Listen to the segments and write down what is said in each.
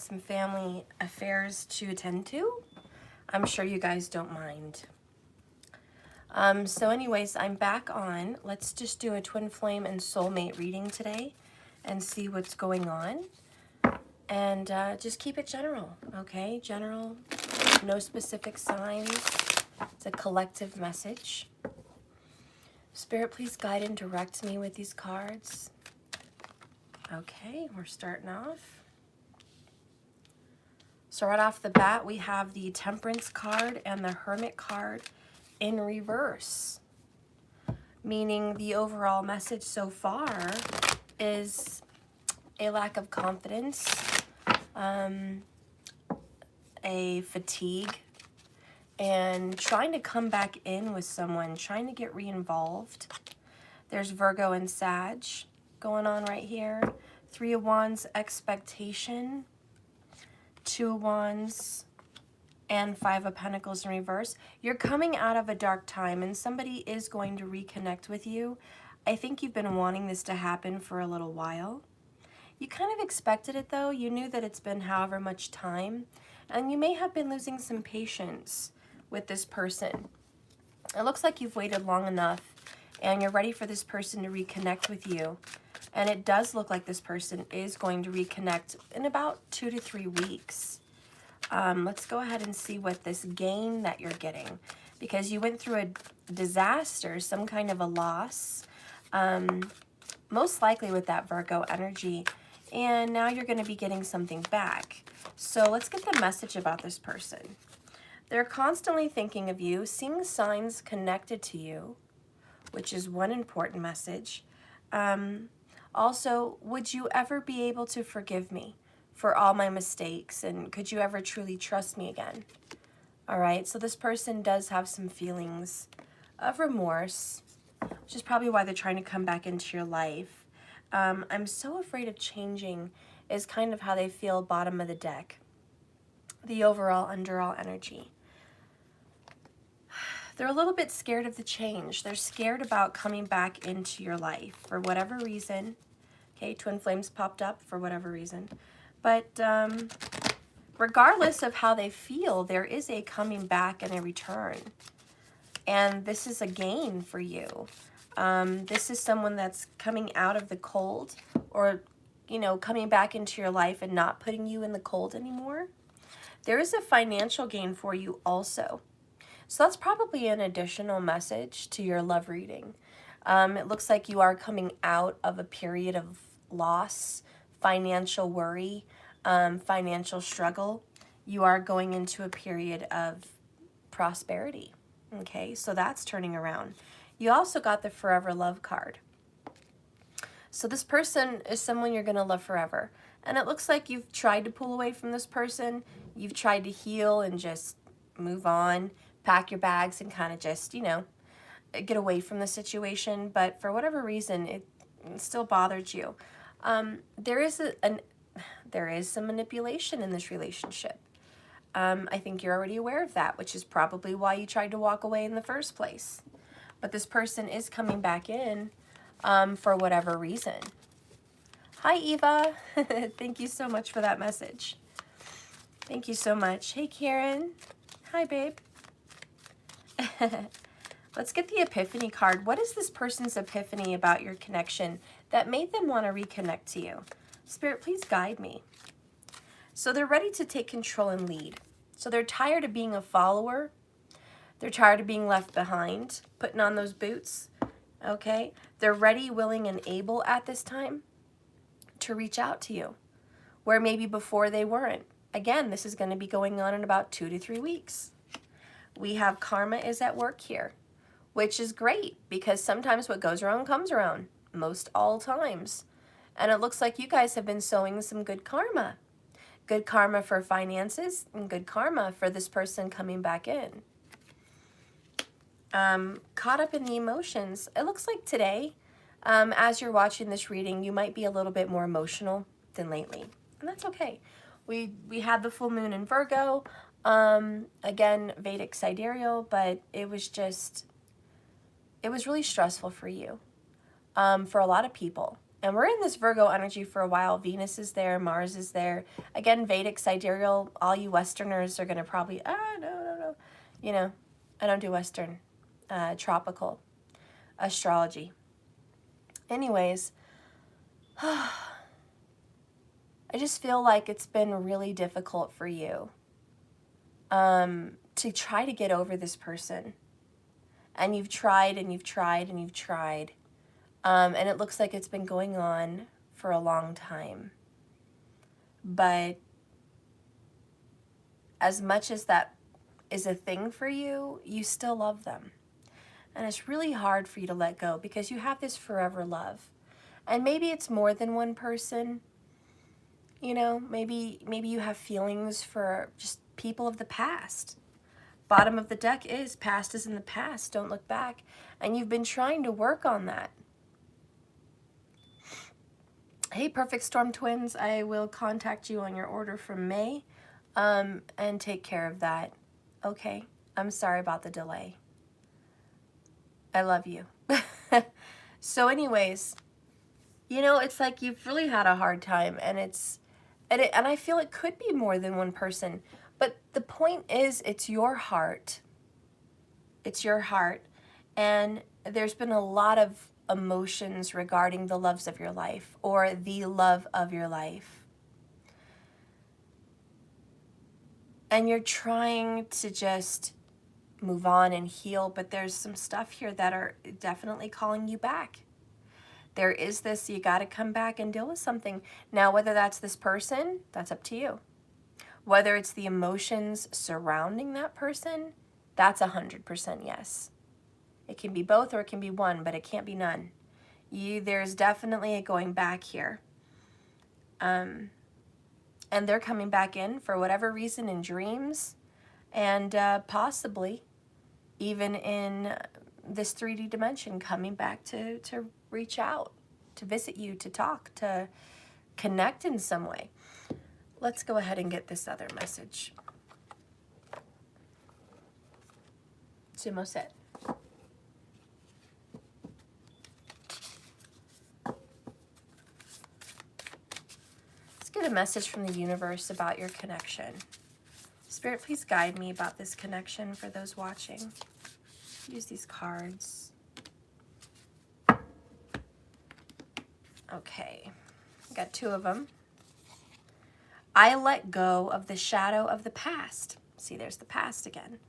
some family affairs to attend to. I'm sure you guys don't mind. So anyways, I'm back on. Let's just do a twin flame and soulmate reading today and see what's going on. And just keep it general, okay? General, no specific signs. It's a collective message. Spirit, please guide and direct me with these cards. Okay, we're starting off. So right off the bat, we have the Temperance card and the Hermit card in reverse, meaning the overall message so far is a lack of confidence, a fatigue, and trying to come back in with someone, trying to get re-involved. There's Virgo and Sag going on right here. 3 of Wands, expectation. 2 of Wands and 5 of Pentacles in reverse. You're coming out of a dark time and somebody is going to reconnect with you. I think you've been wanting this to happen for a little while. You kind of expected it though. You knew that it's been however much time, and you may have been losing some patience with this person. It looks like you've waited long enough and you're ready for this person to reconnect with you. And it does look like this person is going to reconnect in about 2 to 3 weeks. Let's go ahead and see what this gain that you're getting, because you went through a disaster, some kind of a loss, most likely with that Virgo energy, and now you're going to be getting something back. So let's get the message about this person. They're constantly thinking of you, seeing signs connected to you, which is one important message. Also, would you ever be able to forgive me for all my mistakes? And could you ever truly trust me again? All right, so this person does have some feelings of remorse, which is probably why they're trying to come back into your life. I'm so afraid of changing is kind of how they feel bottom of the deck. The overall underall energy. They're a little bit scared of the change. They're scared about coming back into your life for whatever reason. Okay, twin flames popped up for whatever reason. But regardless of how they feel, there is a coming back and a return. And this is a gain for you. This is someone that's coming out of the cold, or, you know, coming back into your life and not putting you in the cold anymore. There is a financial gain for you also. So that's probably an additional message to your love reading. It looks like you are coming out of a period of loss, financial worry, financial struggle. You are going into a period of prosperity. Okay, so that's turning around. You also got the Forever Love card. So this person is someone you're going to love forever. And it looks like you've tried to pull away from this person. You've tried to heal and just move on, pack your bags and kind of just, you know, get away from the situation. But for whatever reason, it still bothered you. There is some manipulation in this relationship. I think you're already aware of that, which is probably why you tried to walk away in the first place. But this person is coming back in for whatever reason. Hi, Eva. Thank you so much for that message. Thank you so much. Hey, Karen. Hi, babe. Let's get the Epiphany card. What is this person's epiphany about your connection that made them want to reconnect to you? Spirit, please guide me. So they're ready to take control and lead. So they're tired of being a follower. They're tired of being left behind, putting on those boots. Okay? They're ready, willing, and able at this time to reach out to you, where maybe before they weren't. Again, this is going to be going on in about 2 to 3 weeks. We have karma is at work here, which is great because sometimes what goes around comes around, most all times. And it looks like you guys have been sowing some good karma. Good karma for finances and good karma for this person coming back in. Caught up in the emotions. It looks like today, as you're watching this reading, you might be a little bit more emotional than lately. And that's okay. We had the full moon in Virgo. Again, Vedic sidereal, but it was really stressful for you, for a lot of people. And we're in this Virgo energy for a while. Venus is there, Mars is there. Again, Vedic, sidereal, all you Westerners are going to probably, no. You know, I don't do Western, tropical astrology. Anyways, I just feel like it's been really difficult for you to try to get over this person. And you've tried and you've tried and you've tried. And it looks like it's been going on for a long time. But as much as that is a thing for you, you still love them. And it's really hard for you to let go because you have this forever love. And maybe it's more than one person. You know, maybe you have feelings for just people of the past. Bottom of the deck is past is in the past. Don't look back. And you've been trying to work on that. Hey, Perfect Storm Twins, I will contact you on your order from May and take care of that. Okay, I'm sorry about the delay. I love you. So anyways, you know, it's like you've really had a hard time, and and I feel it could be more than one person. But the point is, it's your heart. It's your heart. And there's been a lot of emotions regarding the loves of your life or the love of your life. And you're trying to just move on and heal, but there's some stuff here that are definitely calling you back. There is this, you got to come back and deal with something. Now, whether that's this person, that's up to you. Whether it's the emotions surrounding that person, that's 100% yes. It can be both or it can be one, but it can't be none. There's definitely a going back here. And they're coming back in for whatever reason in dreams and possibly even in this 3D dimension, coming back to reach out, to visit you, to talk, to connect in some way. Let's go ahead and get this other message. Sumo set. Let's get a message from the universe about your connection. Spirit, please guide me about this connection for those watching. Use these cards. Okay, I got two of them. I let go of the shadow of the past. See, there's the past again.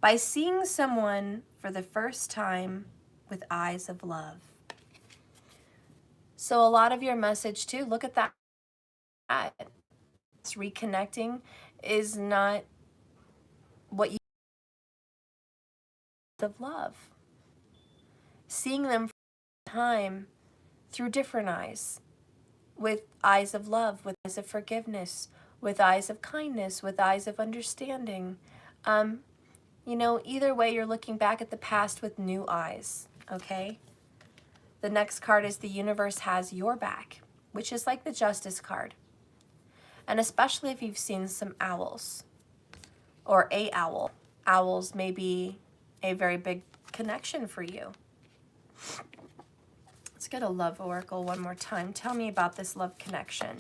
By seeing someone for the first time with eyes of love. So a lot of your message too, look at that. It's reconnecting is not what you of love. Seeing them for the first time through different eyes. With eyes of love, with eyes of forgiveness, with eyes of kindness, with eyes of understanding. You know, either way, you're looking back at the past with new eyes, okay? The next card is the universe has your back, which is like the Justice card. And especially if you've seen some owls or a owl. Owls may be a very big connection for you. Let's get a love oracle one more time. Tell me about this love connection.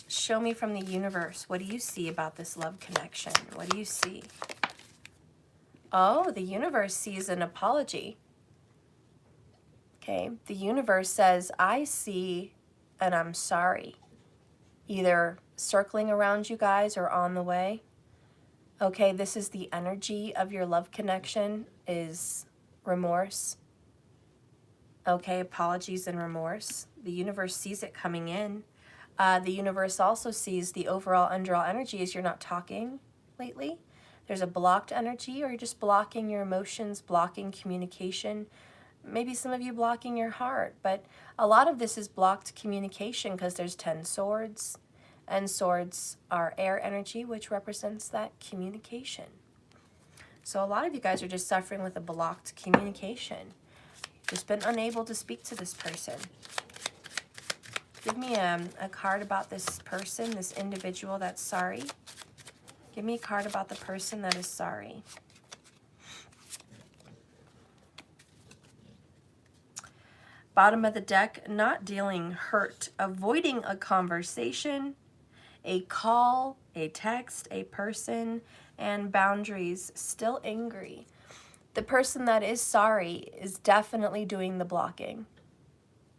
Show me from the universe. What do you see about this love connection? What do you see? Oh, the universe sees an apology. Okay, the universe says, I see and I'm sorry. Either circling around you guys or on the way. Okay, this is the energy of your love connection is remorse. Okay, apologies and remorse. The universe sees it coming in. The universe also sees the overall underall energy as you're not talking lately. There's a blocked energy, or you're just blocking your emotions, blocking communication. Maybe some of you blocking your heart, but a lot of this is blocked communication because there's 10 swords, and swords are air energy, which represents that communication. So a lot of you guys are just suffering with a blocked communication. Just been unable to speak to this person. Give me a card about this person, this individual that's sorry. Give me a card about the person that is sorry. Bottom of the deck, not dealing hurt, avoiding a conversation, a call, a text, a person, and boundaries, still angry. The person that is sorry is definitely doing the blocking.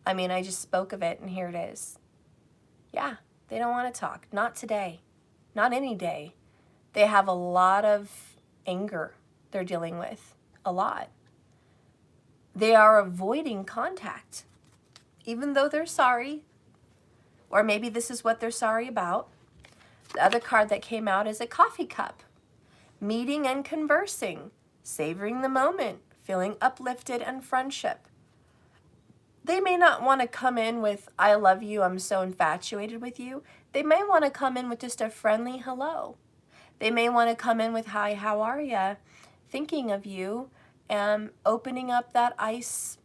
I mean, I just spoke of it and here it is. Yeah, they don't want to talk. Not today. Not any day. They have a lot of anger they're dealing with. A lot. They are avoiding contact. Even though they're sorry. Or maybe this is what they're sorry about. The other card that came out is a coffee cup. Meeting and conversing. Savoring the moment. Feeling uplifted and friendship. They may not want to come in with, I love you, I'm so infatuated with you. They may want to come in with just a friendly hello. They may want to come in with, hi, how are ya? Thinking of you, and opening up that ice,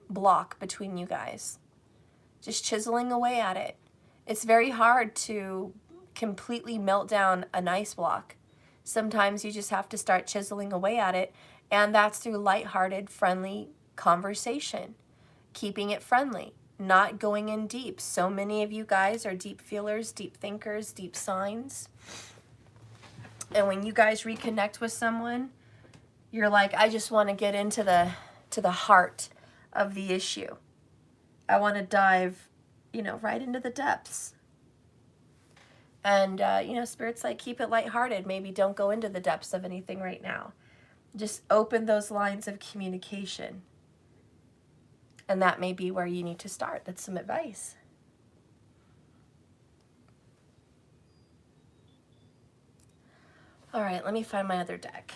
block between you guys. Just chiseling away at it. It's very hard to completely melt down an ice block. Sometimes you just have to start chiseling away at it, and that's through lighthearted, friendly conversation. Keeping it friendly, not going in deep. So many of you guys are deep feelers, deep thinkers, deep signs. And when you guys reconnect with someone, you're like, I just want to get into the heart of the issue. I want to dive, right into the depths. And, Spirit's like, keep it lighthearted. Maybe don't go into the depths of anything right now. Just open those lines of communication. And that may be where you need to start. That's some advice. All right, let me find my other deck.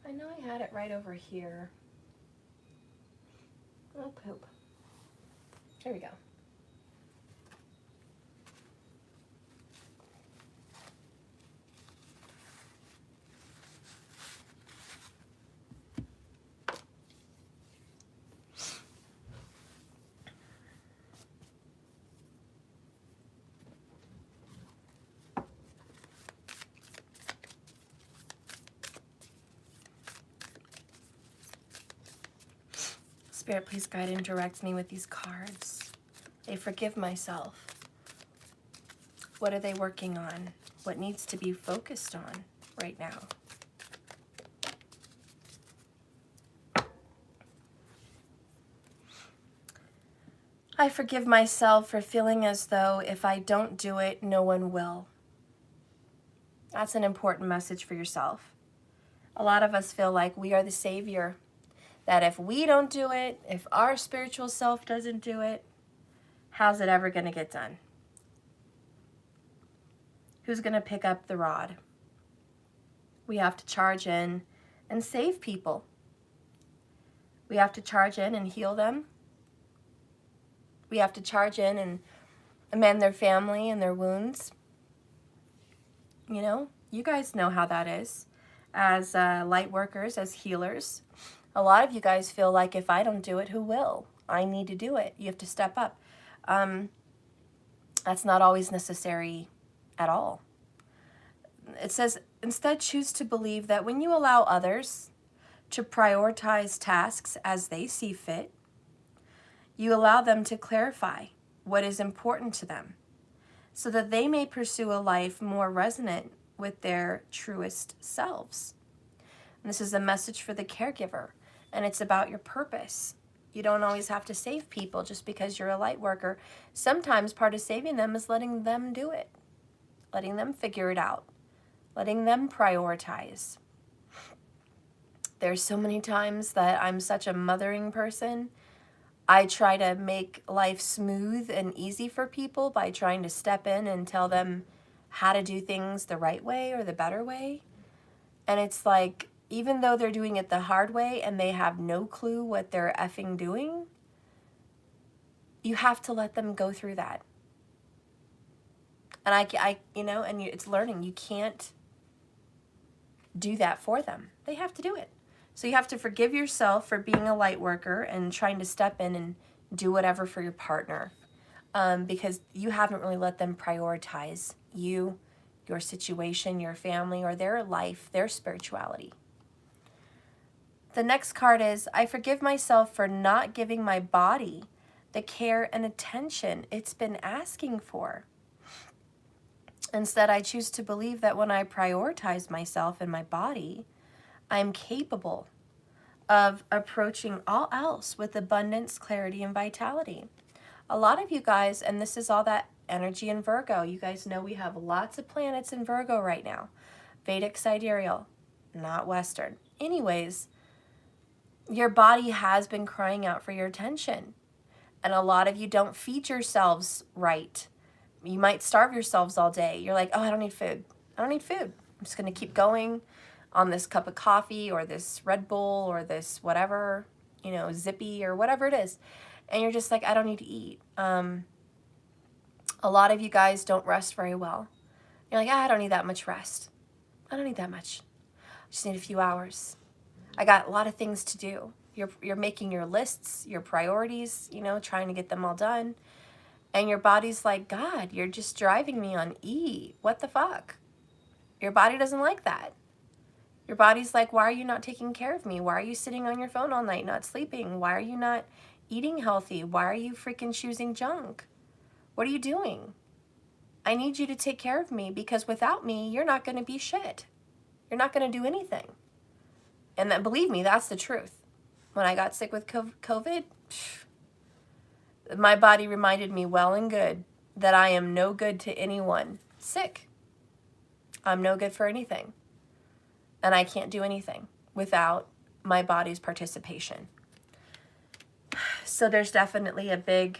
I know I had it right over here. Oh, poop. Here we go. Spirit, please guide and direct me with these cards. I forgive myself. What are they working on? What needs to be focused on right now? I forgive myself for feeling as though if I don't do it, no one will. That's an important message for yourself. A lot of us feel like we are the savior. That if we don't do it, if our spiritual self doesn't do it, how's it ever going to get done? Who's going to pick up the rod? We have to charge in and save people. We have to charge in and heal them. We have to charge in and amend their family and their wounds. You guys know how that is. As light workers, as healers, a lot of you guys feel like if I don't do it, who will? I need to do it. You have to step up. That's not always necessary at all. It says, instead choose to believe that when you allow others to prioritize tasks as they see fit, you allow them to clarify what is important to them so that they may pursue a life more resonant with their truest selves. And this is a message for the caregiver, and it's about your purpose. You don't always have to save people just because you're a light worker. Sometimes part of saving them is letting them do it, letting them figure it out, letting them prioritize. There's so many times that I'm such a mothering person. I try to make life smooth and easy for people by trying to step in and tell them how to do things the right way or the better way. And it's like, even though they're doing it the hard way and they have no clue what they're effing doing, you have to let them go through that. And it's learning. You can't do that for them. They have to do it. So you have to forgive yourself for being a light worker and trying to step in and do whatever for your partner, because you haven't really let them prioritize you your situation, your family, or their life, their spirituality. The next card is, I forgive myself for not giving my body the care and attention it's been asking for. Instead, I choose to believe that when I prioritize myself and my body, I'm capable of approaching all else with abundance, clarity, and vitality. A lot of you guys, and this is all that energy in Virgo, you guys know we have lots of planets in Virgo right now. Vedic sidereal, not Western. Anyways, your body has been crying out for your attention. And a lot of you don't feed yourselves right. You might starve yourselves all day. You're like, oh, I don't need food. I don't need food. I'm just going to keep going on this cup of coffee or this Red Bull or this whatever, you know, Zippy or whatever it is. And you're just like, I don't need to eat. A lot of you guys don't rest very well. You're like, I don't need that much rest. I don't need that much. I just need a few hours. I got a lot of things to do. You're making your lists, your priorities, you know, trying to get them all done. And your body's like, God, you're just driving me on E. What the fuck? Your body doesn't like that. Your body's like, why are you not taking care of me? Why are you sitting on your phone all night, not sleeping? Why are you not eating healthy? Why are you freaking choosing junk? What are you doing? I need you to take care of me because without me, you're not going to be shit. You're not going to do anything. And then, believe me, that's the truth. When I got sick with COVID, my body reminded me well and good that I am no good to anyone sick. I'm no good for anything. And I can't do anything without my body's participation. So there's definitely a big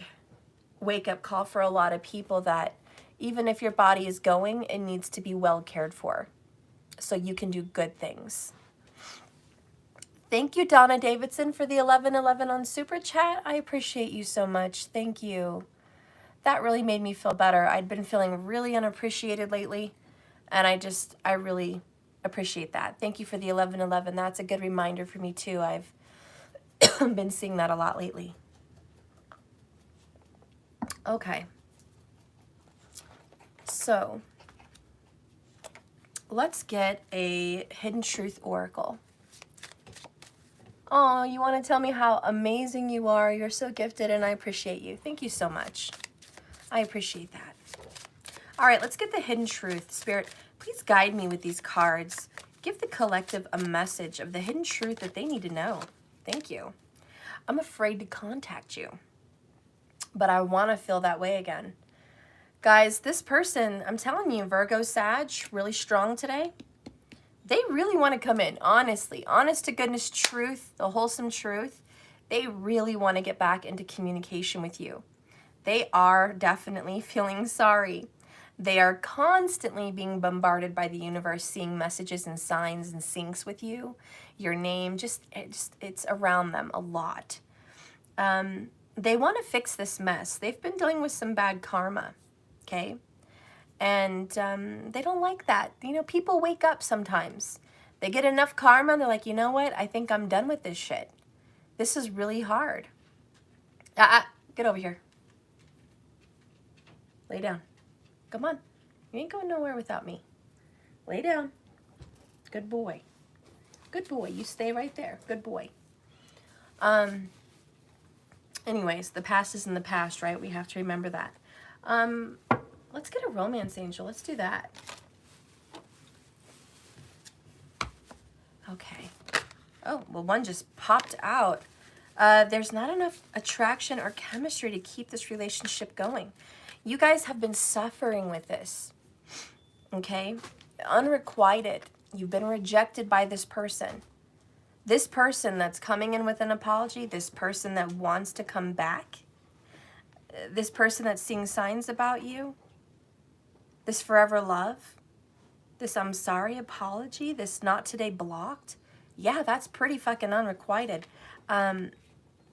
wake-up call for a lot of people that even if your body is going, it needs to be well cared for so you can do good things. Thank you, Donna Davidson, for the 1111 on Super Chat. I appreciate you so much. Thank you. That really made me feel better. I'd been feeling really unappreciated lately, and I really appreciate that. Thank you for the 1111. That's a good reminder for me, too. I've been seeing that a lot lately. Okay. So, let's get a Hidden Truth Oracle. Oh, you want to tell me how amazing you are. You're so gifted, and I appreciate you. Thank you so much. I appreciate that. All right, let's get the Hidden Truth. Spirit, please guide me with these cards. Give the collective a message of the hidden truth that they need to know. Thank you. I'm afraid to contact you, but I want to feel that way again. Guys, this person, I'm telling you, Virgo, Sag, really strong today. They really want to come in, honestly, honest to goodness truth, the wholesome truth. They really want to get back into communication with you. They are definitely feeling sorry. They are constantly being bombarded by the universe, seeing messages and signs and syncs with you. Your name, it's around them a lot. They want to fix this mess. They've been dealing with some bad karma, okay? And they don't like that. You know, people wake up sometimes. They get enough karma and they're like, you know what? I think I'm done with this shit. This is really hard. Get over here. Lay down. Come on. You ain't going nowhere without me. Lay down. Good boy. Good boy. You stay right there. Good boy. Anyways, the past is in the past, right? We have to remember that. Let's get a romance angel. Let's do that. Okay. Oh, well, one just popped out. There's not enough attraction or chemistry to keep this relationship going. You guys have been suffering with this. Okay? Unrequited. You've been rejected by this person. This person that's coming in with an apology, this person that wants to come back, this person that's seeing signs about you, this forever love, this I'm sorry apology, this not today blocked. Yeah, that's pretty fucking unrequited.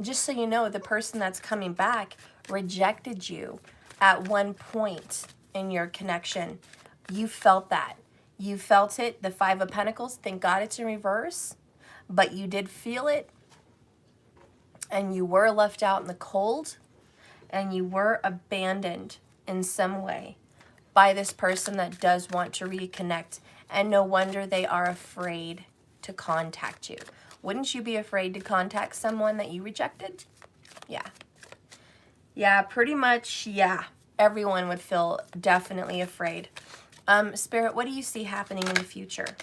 Just so you know, the person that's coming back rejected you at one point in your connection. You felt that. You felt it. The Five of Pentacles, thank God it's in reverse. But you did feel it. And you were left out in the cold. And you were abandoned in some way by this person that does want to reconnect. And no wonder they are afraid to contact you. Wouldn't you be afraid to contact someone that you rejected? Yeah. Yeah, pretty much, yeah. Everyone would feel definitely afraid. Spirit, what do you see happening in the future?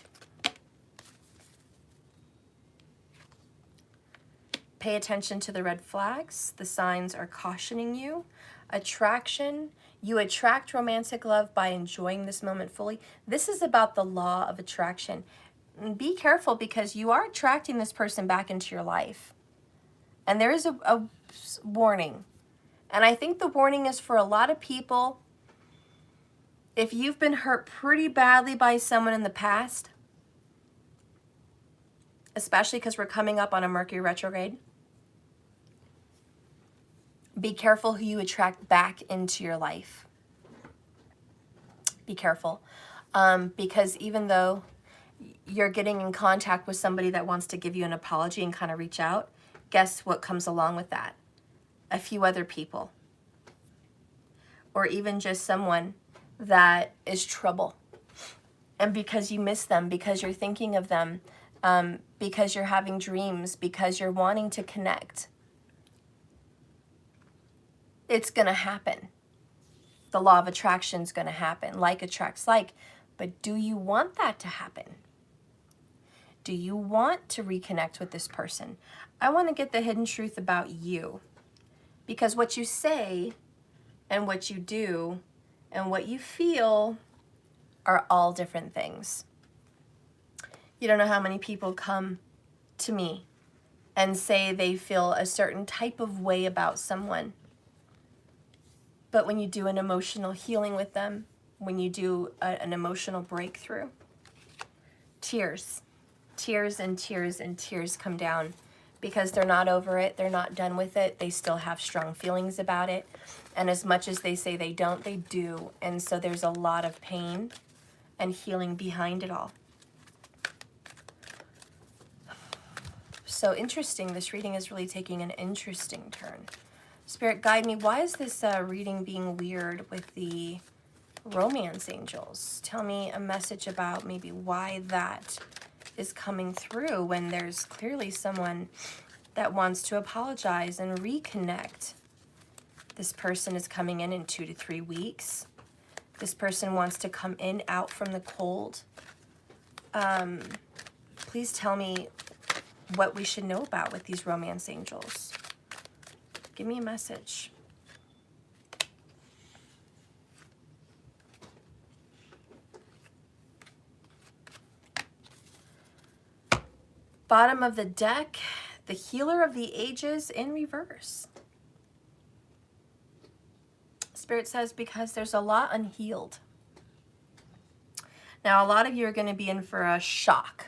Pay attention to the red flags. The signs are cautioning you. Attraction. You attract romantic love by enjoying this moment fully. This is about the law of attraction. Be careful because you are attracting this person back into your life. And there is a warning. And I think the warning is for a lot of people. If you've been hurt pretty badly by someone in the past, especially because we're coming up on a Mercury retrograde, be careful who you attract back into your life. Be careful. Because even though you're getting in contact with somebody that wants to give you an apology and kind of reach out, guess what comes along with that? A few other people. Or even just someone that is trouble. And because you miss them, because you're thinking of them, because you're having dreams, because you're wanting to connect, it's going to happen. The law of attraction is going to happen. Like attracts like. But do you want that to happen? Do you want to reconnect with this person? I want to get the hidden truth about you. Because what you say and what you do and what you feel are all different things. You don't know how many people come to me and say they feel a certain type of way about someone. But when you do an emotional healing with them, when you do an emotional breakthrough, tears and tears and tears come down because they're not over it, they're not done with it, they still have strong feelings about it. And as much as they say they don't, they do. And so there's a lot of pain and healing behind it all. So interesting, this reading is really taking an interesting turn. Spirit, guide me. Why is this reading being weird with the romance angels? Tell me a message about maybe why that is coming through when there's clearly someone that wants to apologize and reconnect. This person is coming in 2 to 3 weeks. This person wants to come out from the cold. Please tell me what we should know about with these romance angels. Give me a message. Bottom of the deck, the Healer of the Ages in reverse. Spirit says because there's a lot unhealed. Now, a lot of you are going to be in for a shock.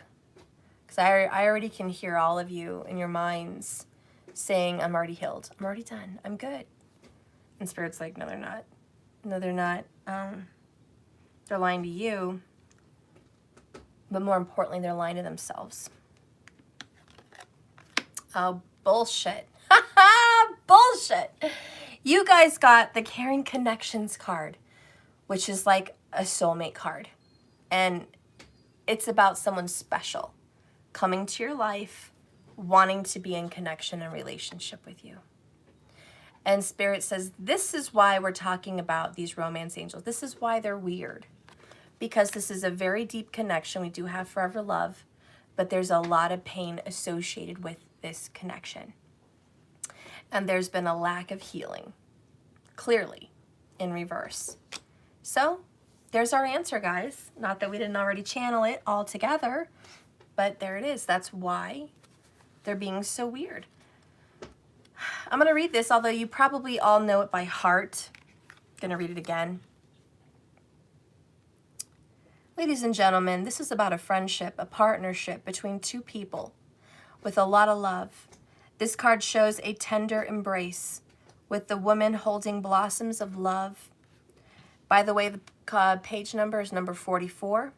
Because I already can hear all of you in your minds saying, I'm already healed. I'm already done. I'm good. And Spirit's like, no, they're not. No, they're not. They're lying to you. But more importantly, they're lying to themselves. Oh, bullshit. Bullshit. You guys got the Caring Connections card, which is like a soulmate card. And it's about someone special coming to your life, wanting to be in connection and relationship with you. And Spirit says, this is why we're talking about these romance angels. This is why they're weird. Because this is a very deep connection. We do have forever love, but there's a lot of pain associated with this connection. And there's been a lack of healing, clearly, in reverse. So, there's our answer, guys. Not that we didn't already channel it all together, but there it is. That's why they're being so weird. I'm going to read this, although you probably all know it by heart. I'm going to read it again. Ladies and gentlemen, this is about a friendship, a partnership between two people with a lot of love. This card shows a tender embrace with the woman holding blossoms of love. By the way, the page number is number 44,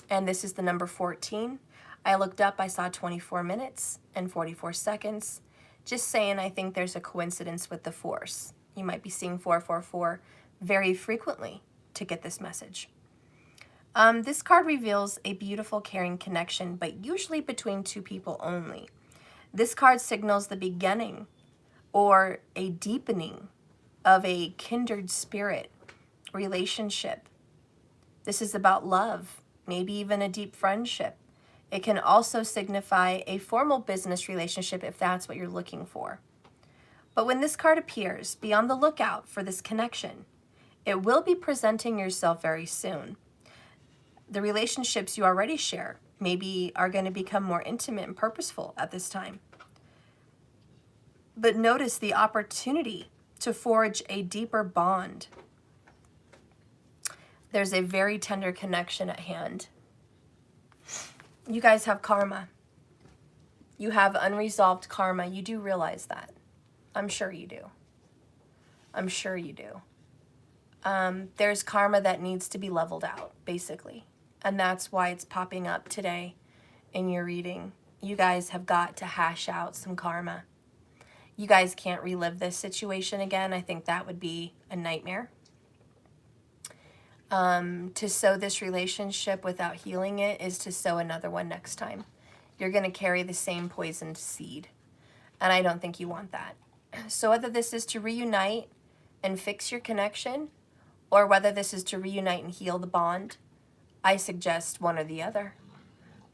and this is the number 14. I looked up, I saw 24 minutes and 44 seconds. Just saying, I think there's a coincidence with the fours. You might be seeing 444 very frequently to get this message. This card reveals a beautiful, caring connection, but usually between two people only. This card signals the beginning or a deepening of a kindred spirit relationship. This is about love, maybe even a deep friendship. It can also signify a formal business relationship if that's what you're looking for. But when this card appears, be on the lookout for this connection. It will be presenting yourself very soon. The relationships you already share maybe are going to become more intimate and purposeful at this time. But notice the opportunity to forge a deeper bond. There's a very tender connection at hand. You guys have karma. You have unresolved karma. You do realize that. I'm sure you do. I'm sure you do. There's karma that needs to be leveled out, basically. And that's why it's popping up today in your reading. You guys have got to hash out some karma. You guys can't relive this situation again. I think that would be a nightmare. To sow this relationship without healing it is to sow another one next time. You're going to carry the same poisoned seed. And I don't think you want that. So whether this is to reunite and fix your connection, or whether this is to reunite and heal the bond, I suggest one or the other.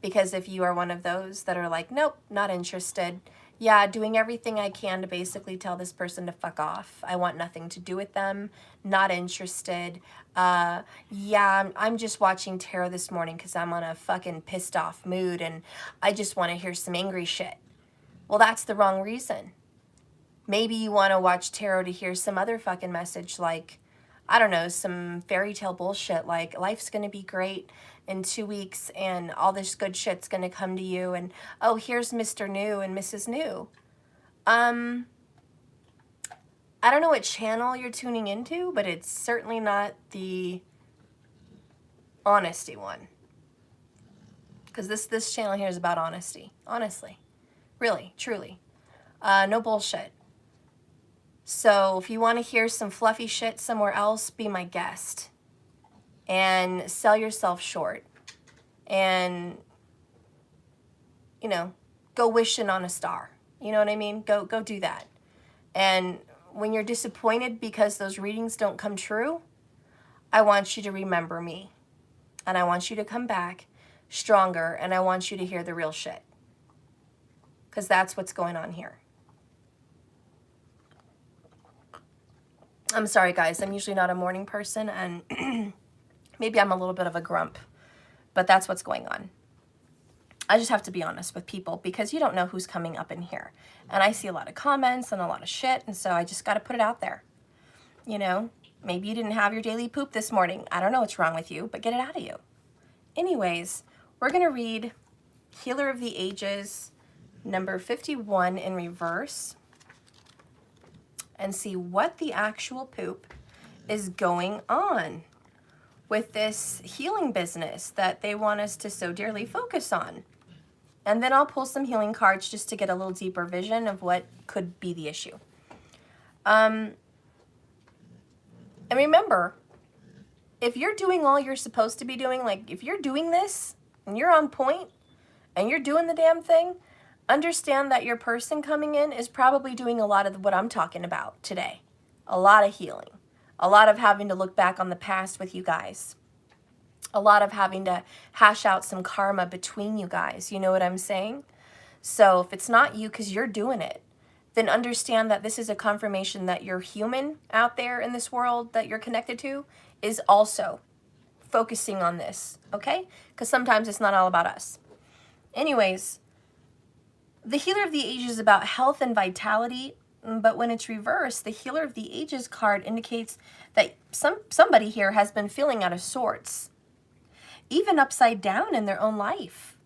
Because if you are one of those that are like, nope, not interested. Yeah, doing everything I can to basically tell this person to fuck off. I want nothing to do with them. Not interested. Yeah, I'm just watching tarot this morning because I'm on a fucking pissed off mood and I just want to hear some angry shit. Well, that's the wrong reason. Maybe you want to watch tarot to hear some other fucking message like, I don't know, some fairy tale bullshit like life's going to be great in 2 weeks and all this good shit's going to come to you and, oh, here's Mr. New and Mrs. New. I don't know what channel you're tuning into, but it's certainly not the honesty one. Because this channel here is about honesty. Honestly. Really. Truly. No bullshit. So if you want to hear some fluffy shit somewhere else, be my guest. And sell yourself short. And, you know, go wishing on a star. You know what I mean? Go do that. And when you're disappointed because those readings don't come true, I want you to remember me. And I want you to come back stronger. And I want you to hear the real shit. Because that's what's going on here. I'm sorry, guys. I'm usually not a morning person, and maybe I'm a little bit of a grump, but that's what's going on. I just have to be honest with people because you don't know who's coming up in here. And I see a lot of comments and a lot of shit, and so I just got to put it out there. You know, maybe you didn't have your daily poop this morning. I don't know what's wrong with you, but get it out of you. Anyways, we're going to read Healer of the Ages, number 51 in reverse, and see what the actual poop is going on with this healing business that they want us to so dearly focus on. And then I'll pull some healing cards just to get a little deeper vision of what could be the issue. And remember, if you're doing all you're supposed to be doing, like if you're doing this and you're on point and you're doing the damn thing, understand that your person coming in is probably doing a lot of what I'm talking about today. A lot of healing. A lot of having to look back on the past with you guys. A lot of having to hash out some karma between you guys. You know what I'm saying? So if it's not you because you're doing it, then understand that this is a confirmation that your human out there in this world that you're connected to is also focusing on this. Okay? Because sometimes it's not all about us. Anyways, the Healer of the Ages is about health and vitality, but when it's reversed, the Healer of the Ages card indicates that somebody here has been feeling out of sorts, even upside down in their own life.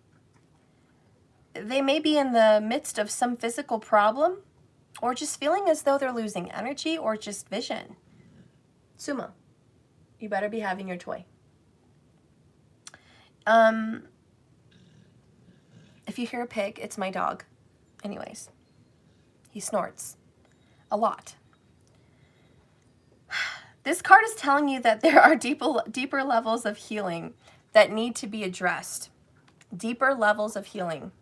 They may be in the midst of some physical problem, or just feeling as though they're losing energy or just vision. Sumo, you better be having your toy. If you hear a pig, it's my dog. Anyways, he snorts a lot. This card is telling you that there are deeper levels of healing that need to be addressed. Deeper levels of healing.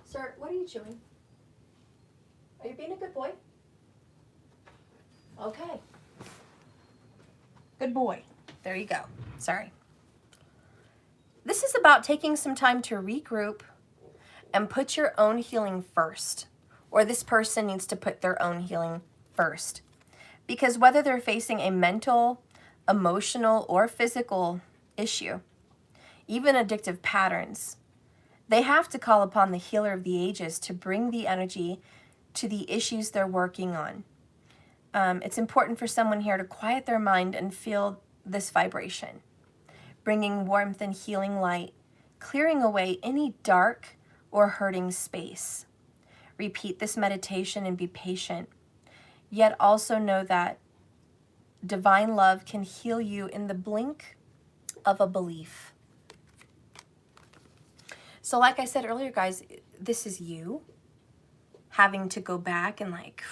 Sir, what are you chewing? Are you being a good boy? Okay. Good boy. There you go. Sorry. This is about taking some time to regroup and put your own healing first. Or this person needs to put their own healing first. Because whether they're facing a mental, emotional, or physical issue, even addictive patterns, they have to call upon the healer of the ages to bring the energy to the issues they're working on. It's important for someone here to quiet their mind and feel this vibration, bringing warmth and healing light, clearing away any dark or hurting space. Repeat this meditation and be patient, yet also know that divine love can heal you in the blink of a belief. So like I said earlier, guys, this is you having to go back and like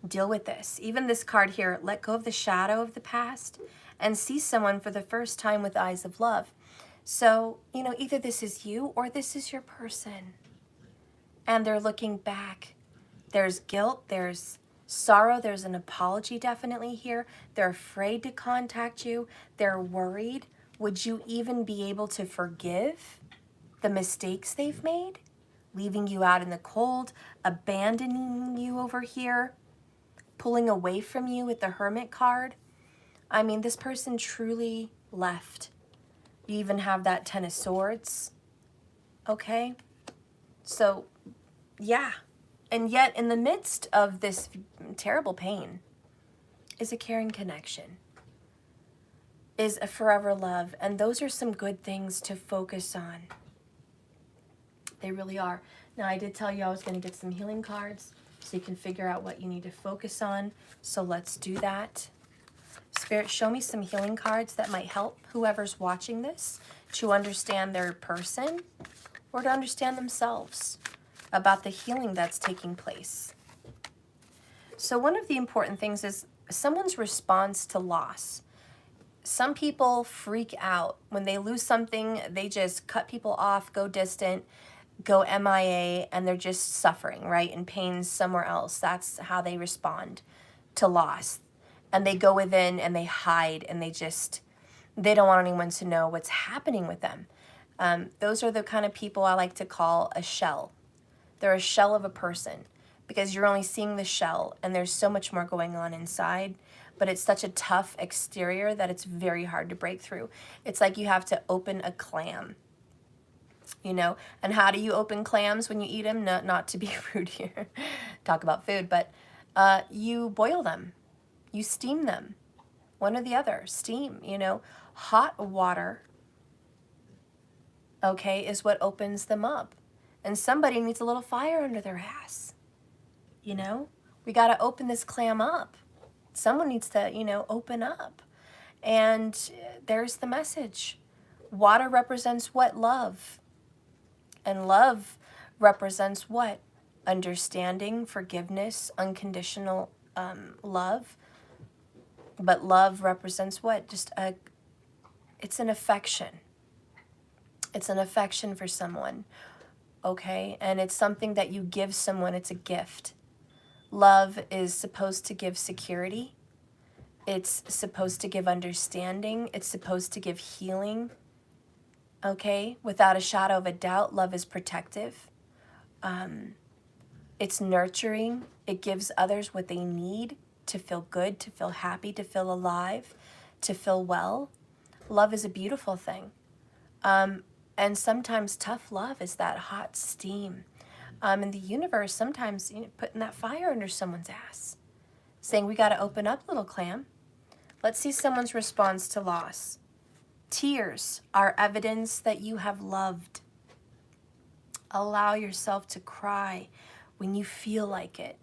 deal with this. Even this card here, let go of the shadow of the past and see someone for the first time with eyes of love. So, you know, either this is you or this is your person. And they're looking back. There's guilt, there's sorrow, there's an apology definitely here. They're afraid to contact you. They're worried. Would you even be able to forgive the mistakes they've made? Leaving you out in the cold, abandoning you over here, pulling away from you with the Hermit card. I mean, this person truly left. You even have that Ten of Swords. Okay? So, yeah. And yet, in the midst of this terrible pain, is a caring connection, is a forever love. And those are some good things to focus on. They really are. Now, I did tell you I was going to get some healing cards so you can figure out what you need to focus on. So let's do that. Spirit, show me some healing cards that might help whoever's watching this to understand their person or to understand themselves about the healing that's taking place. So one of the important things is someone's response to loss. Some people freak out. When they lose something, they just cut people off, go distant, go MIA, and they're just suffering, right? In pain somewhere else. That's how they respond to loss. And they go within and they hide and they don't want anyone to know what's happening with them. Those are the kind of people I like to call a shell. They're a shell of a person because you're only seeing the shell and there's so much more going on inside, but it's such a tough exterior that it's very hard to break through. It's like you have to open a clam, you know? And how do you open clams when you eat them? No, not to be rude here, talk about food, but you boil them, you steam them, one or the other, steam, you know? Hot water, okay, is what opens them up. And somebody needs a little fire under their ass, you know? We got to open this clam up. Someone needs to, you know, open up. And there's the message. Water represents what? Love. And love represents what? Understanding, forgiveness, unconditional love. But love represents what? Just it's an affection. It's an affection for someone. Okay, and it's something that you give someone. It's a gift. Love is supposed to give security. It's supposed to give understanding. It's supposed to give healing. Okay, without a shadow of a doubt, love is protective. It's nurturing. It gives others what they need to feel good, to feel happy, to feel alive, to feel well. Love is a beautiful thing. And sometimes tough love is that hot steam. In the universe, sometimes, you know, putting that fire under someone's ass. Saying, we got to open up, little clam. Let's see someone's response to loss. Tears are evidence that you have loved. Allow yourself to cry when you feel like it.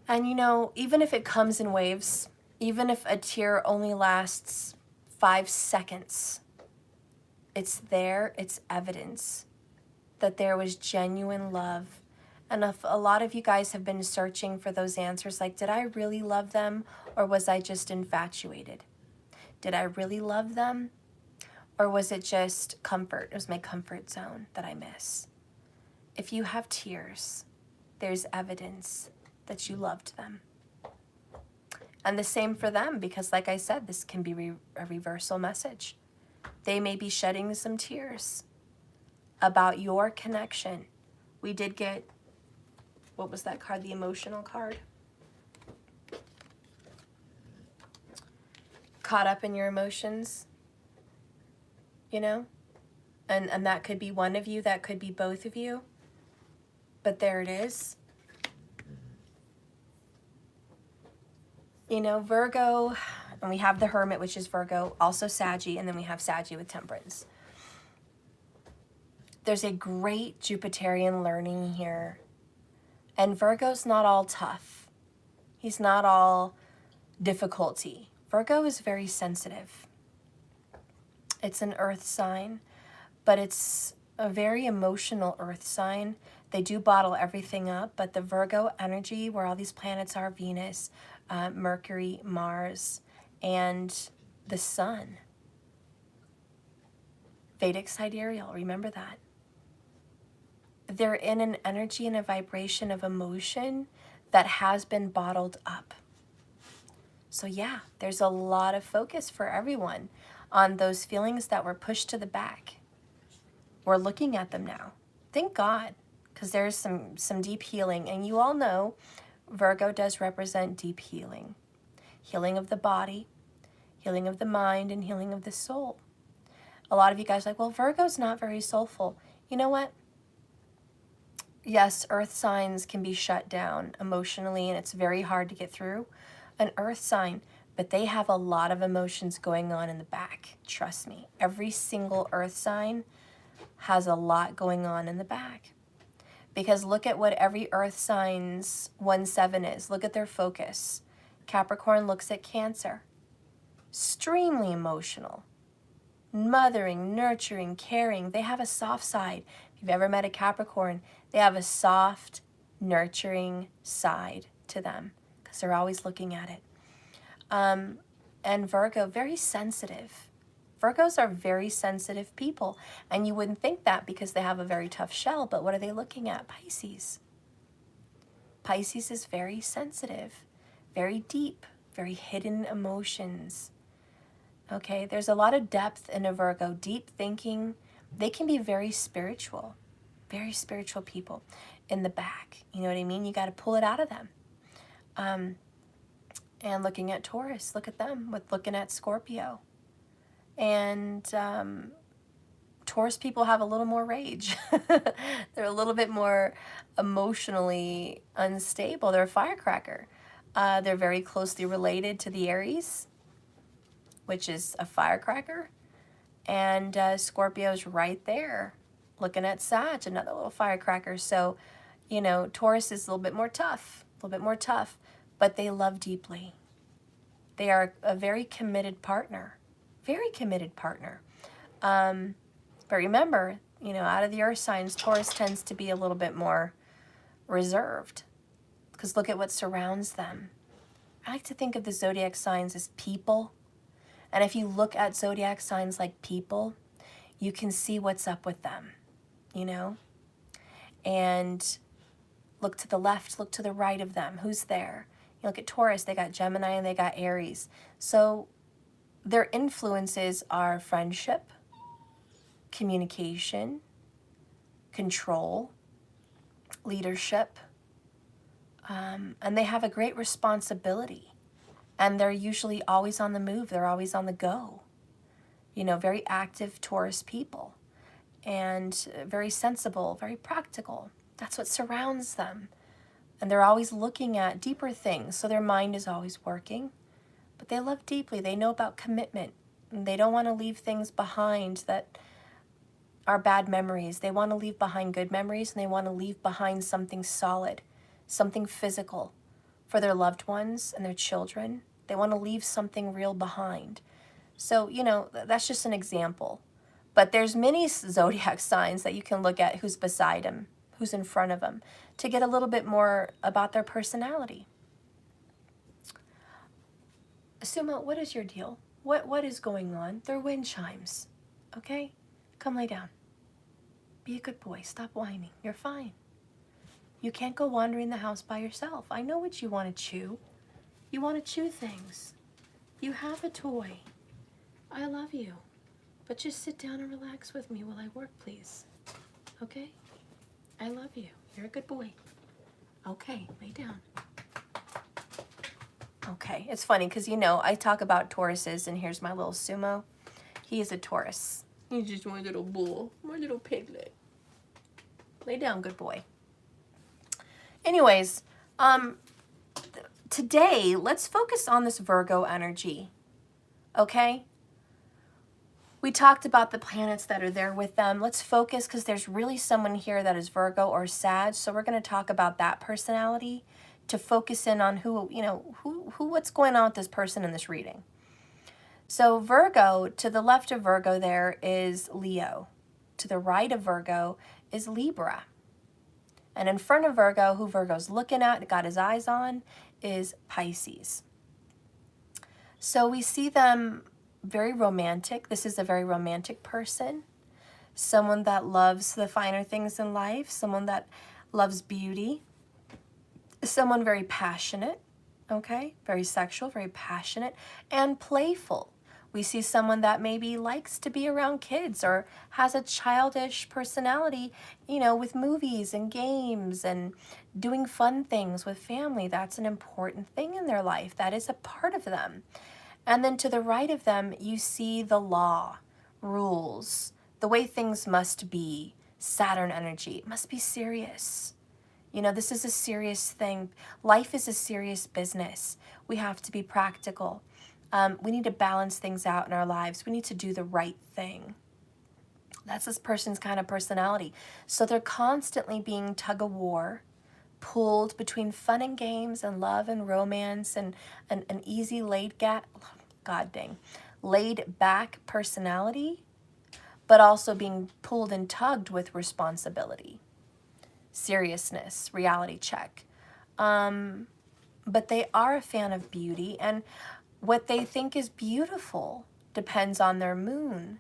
And, you know, even if it comes in waves, even if a tear only lasts 5 seconds, it's there, it's evidence that there was genuine love And if a lot of you guys have been searching for those answers, like, did I really love them, or was I just infatuated? Did I really love them, or was it just comfort? It was my comfort zone that I miss. If you have tears, there's evidence that you loved them. And the same for them, because like I said, this can be a reversal message. They may be shedding some tears about your connection. We did get, what was that card? The emotional card. Caught up in your emotions, you know? And that could be one of you, that could be both of you. But there it is. You know, Virgo, and we have the Hermit, which is Virgo, also Saggy, and then we have Saggy with Temperance. There's a great Jupiterian learning here. And Virgo's not all tough. He's not all difficulty. Virgo is very sensitive. It's an earth sign, but it's a very emotional earth sign. They do bottle everything up, but the Virgo energy, where all these planets are, Venus, Mercury, Mars, and the Sun. Vedic sidereal, remember that. They're in an energy and a vibration of emotion that has been bottled up. So yeah, there's a lot of focus for everyone on those feelings that were pushed to the back. We're looking at them now. Thank God, because there's some deep healing. And you all know Virgo does represent deep healing. Healing of the body, healing of the mind, and healing of the soul. A lot of you guys are like, well, Virgo's not very soulful. You know what? Yes, earth signs can be shut down emotionally, and it's very hard to get through an earth sign, but they have a lot of emotions going on in the back. Trust me. Every single earth sign has a lot going on in the back. Because look at what every earth sign's 1-7 is. Look at their focus. Capricorn looks at Cancer. Extremely emotional. Mothering, nurturing, caring. They have a soft side. If you've ever met a Capricorn, they have a soft, nurturing side to them because they're always looking at it. And Virgo, very sensitive. Virgos are very sensitive people, and you wouldn't think that because they have a very tough shell, but what are they looking at? Pisces. Pisces is very sensitive, very deep, very hidden emotions. Okay, there's a lot of depth in a Virgo, deep thinking. They can be very spiritual people in the back. You know what I mean? You got to pull it out of them. And looking at Taurus, look at them with looking at Scorpio. And Taurus people have a little more rage. They're a little bit more emotionally unstable. They're a firecracker. They're very closely related to the Aries, which is a firecracker. And Scorpio's right there, looking at Sag, another little firecracker. So, you know, Taurus is a little bit more tough, but they love deeply. They are a very committed partner. Very committed partner. But remember, you know, out of the earth signs, Taurus tends to be a little bit more reserved because look at what surrounds them. I like to think of the zodiac signs as people. And if you look at zodiac signs like people, you can see what's up with them, you know? And look to the left, look to the right of them. Who's there? You look at Taurus, they got Gemini and they got Aries. So their influences are friendship, communication, control, leadership, and they have a great responsibility. And they're usually always on the move. They're always on the go. You know, very active Taurus people. And very sensible, very practical. That's what surrounds them. And they're always looking at deeper things. So their mind is always working. But they love deeply. They know about commitment. And they don't want to leave things behind that are bad memories. They want to leave behind good memories, and they want to leave behind something solid, something physical for their loved ones and their children. They want to leave something real behind. So, you know, that's just an example. But there's many zodiac signs that you can look at who's beside him, who's in front of them to get a little bit more about their personality. Sumo, what is your deal? What is going on? They're wind chimes, okay? Come lay down. Be a good boy. Stop whining. You're fine. You can't go wandering the house by yourself. I know what you want to chew. You want to chew things. You have a toy. I love you. But just sit down and relax with me while I work, please. Okay? I love you. You're a good boy. Okay, lay down. Okay, it's funny because, you know, I talk about Tauruses, and here's my little Sumo. He is a Taurus. He's just my little bull, my little piglet. Lay down, good boy. Anyways, today, let's focus on this Virgo energy, okay? We talked about the planets that are there with them. Let's focus because there's really someone here that is Virgo or Sag, so we're going to talk about that personality to focus in on who, you know, what's going on with this person in this reading. So Virgo, to the left of Virgo there is Leo. To the right of Virgo is Libra. And in front of Virgo, who Virgo's looking at, got his eyes on, is Pisces. So we see them very romantic. This is a very romantic person. Someone that loves the finer things in life. Someone that loves beauty. Someone very passionate, okay? Very sexual, very passionate, and playful. We see someone that maybe likes to be around kids or has a childish personality, you know, with movies and games and doing fun things with family. That's an important thing in their life. That is a part of them. And then to the right of them, you see the law, rules, the way things must be, Saturn energy. It must be serious. You know, this is a serious thing. Life is a serious business. We have to be practical. We need to balance things out in our lives. We need to do the right thing. That's this person's kind of personality. So they're constantly being tug of war, pulled between fun and games and love and romance and an easy laid back personality, but also being pulled and tugged with responsibility, seriousness, reality check. But they are a fan of beauty, and what they think is beautiful depends on their moon.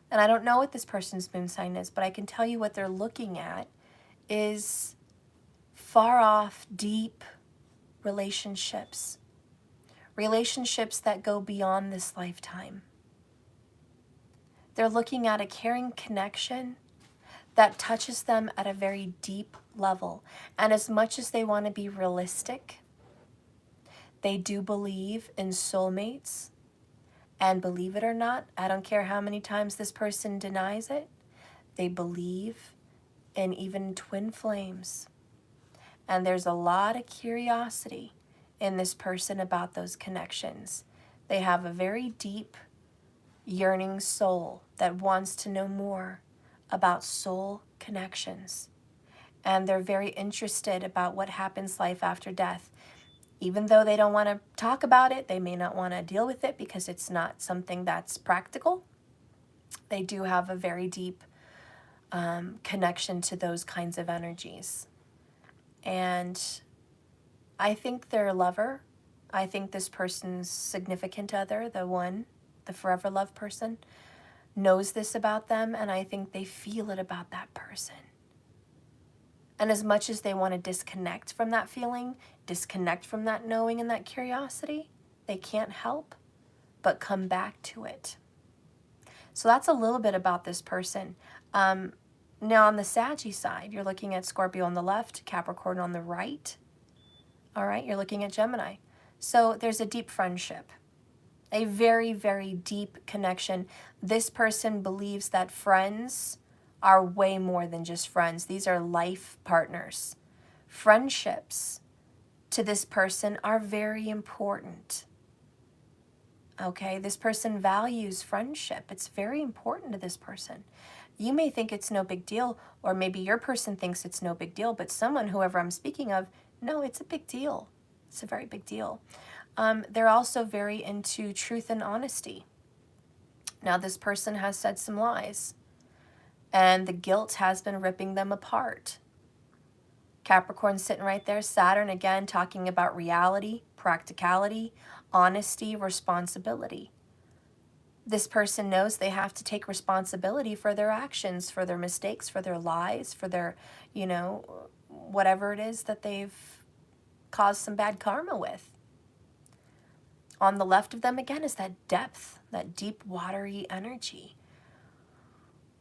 And I don't know what this person's moon sign is, but I can tell you what they're looking at is far off, deep relationships. Relationships that go beyond this lifetime. They're looking at a caring connection that touches them at a very deep level. And as much as they want to be realistic, they do believe in soulmates. And believe it or not, I don't care how many times this person denies it, they believe in even twin flames. And there's a lot of curiosity in this person about those connections. They have a very deep, yearning soul that wants to know more about soul connections. And they're very interested about what happens life after death. Even though they don't want to talk about it, they may not want to deal with it because it's not something that's practical. They do have a very deep connection to those kinds of energies. And I think their lover, I think this person's significant other, the forever love person, knows this about them, and I think they feel it about that person. And as much as they want to disconnect from that feeling, disconnect from that knowing and that curiosity, they can't help but come back to it. So that's a little bit about this person. Now on the Saggy side, you're looking at Scorpio on the left, Capricorn on the right. All right, you're looking at Gemini. So there's a deep friendship, a very, very deep connection. This person believes that friends are way more than just friends. These are life partners. Friendships to this person are very important. Okay, this person values friendship. It's very important to this person. You may think it's no big deal, or maybe your person thinks it's no big deal, but someone, whoever I'm speaking of, no, it's a big deal. It's a very big deal. They're also very into truth and honesty. Now, this person has said some lies. and the guilt has been ripping them apart. Capricorn sitting right there. Saturn, again, talking about reality, practicality, honesty, responsibility. This person knows they have to take responsibility for their actions, for their mistakes, for their lies, for their, you know, whatever it is that they've caused some bad karma with. On the left of them, again, is that depth, that deep, watery energy,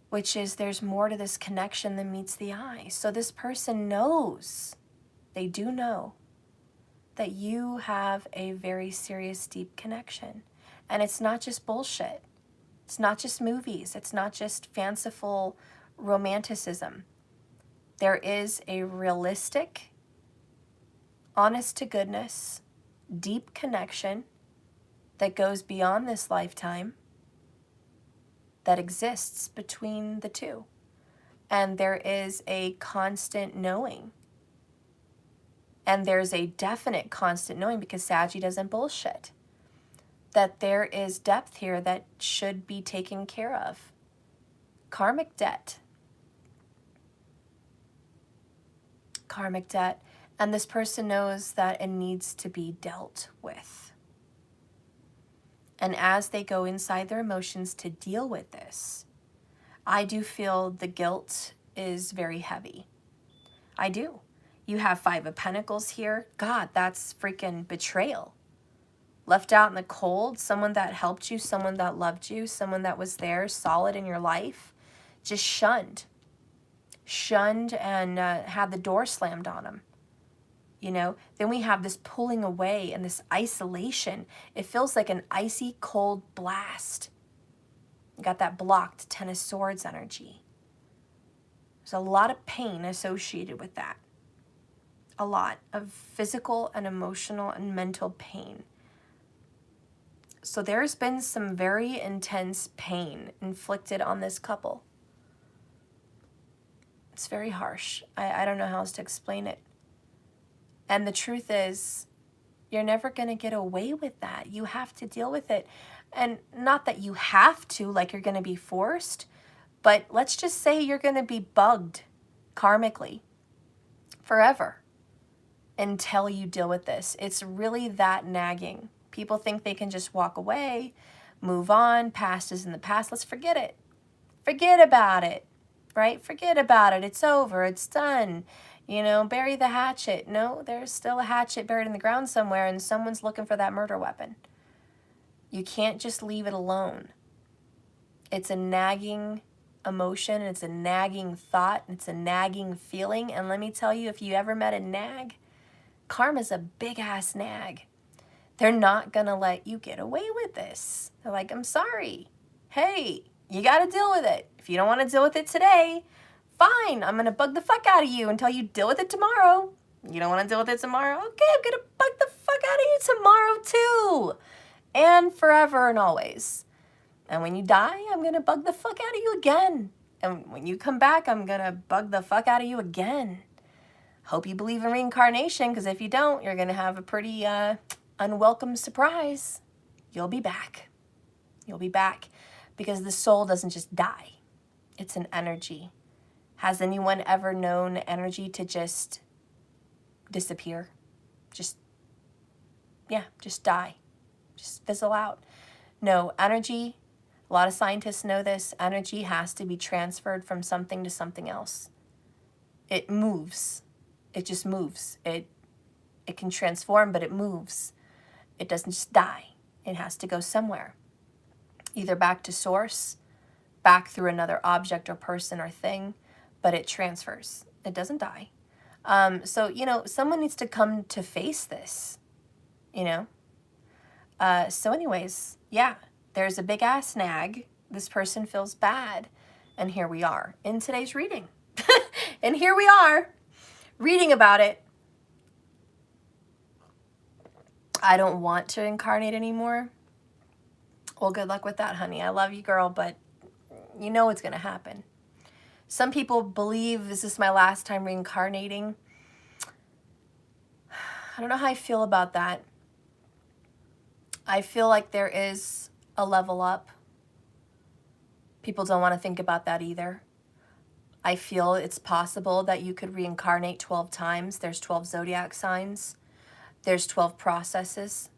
which is there's more to this connection than meets the eye. So this person knows, they do know, that you have a very serious, deep connection. And it's not just bullshit. It's not just movies. It's not just fanciful romanticism. There is a realistic, honest to goodness, deep connection that goes beyond this lifetime that exists between the two. And there is a constant knowing. And there's a definite constant knowing, because Saggy doesn't bullshit, that there is depth here that should be taken care of. Karmic debt. Karmic debt. And this person knows that it needs to be dealt with. And as they go inside their emotions to deal with this, I do feel the guilt is very heavy. I do. You have 5 of Pentacles here. God, that's freaking betrayal. Left out in the cold, someone that helped you, someone that loved you, someone that was there, solid in your life, just shunned. Shunned and had the door slammed on them. You know, then we have this pulling away and this isolation. It feels like an icy cold blast. You got that blocked 10 of Swords energy. There's a lot of pain associated with that. A lot of physical and emotional and mental pain. So there's been some very intense pain inflicted on this couple. It's very harsh. I don't know how else to explain it. And the truth is, you're never going to get away with that. You have to deal with it. And not that you have to, like you're going to be forced, but let's just say you're going to be bugged karmically forever until you deal with this. It's really that nagging. People think they can just walk away, move on, past is in the past. Let's forget it. Forget about it, right? Forget about it. It's over. It's done. You know, bury the hatchet. No, there's still a hatchet buried in the ground somewhere, and someone's looking for that murder weapon. You can't just leave it alone. It's a nagging emotion, it's a nagging thought, it's a nagging feeling. And let me tell you, if you ever met a nag, karma's a big-ass nag. They're not going to let you get away with this. They're like, I'm sorry. Hey, you got to deal with it. If you don't want to deal with it today, fine, I'm going to bug the fuck out of you until you deal with it tomorrow. You don't want to deal with it tomorrow? Okay, I'm going to bug the fuck out of you tomorrow too. And forever and always. And when you die, I'm going to bug the fuck out of you again. And when you come back, I'm going to bug the fuck out of you again. Hope you believe in reincarnation, because if you don't, you're going to have a pretty unwelcome surprise. You'll be back. You'll be back. Because the soul doesn't just die. It's an energy. Has anyone ever known energy to just disappear? Just die. Just fizzle out. No, energy, a lot of scientists know this, energy has to be transferred from something to something else. It moves. It just moves. It can transform, but it moves. It doesn't just die. It has to go somewhere. Either back to source, back through another object or person or thing, but it transfers. It doesn't die. So, you know, someone needs to come to face this, you know? So anyways, yeah, there's a big ass nag. This person feels bad. And here we are in today's reading. And here we are reading about it. I don't want to incarnate anymore. Well, good luck with that, honey. I love you, girl, but you know what's going to happen. Some people believe this is my last time reincarnating. I don't know how I feel about that. I feel like there is a level up. People don't want to think about that either. I feel it's possible that you could reincarnate 12 times. There's 12 zodiac signs. There's 12 processes.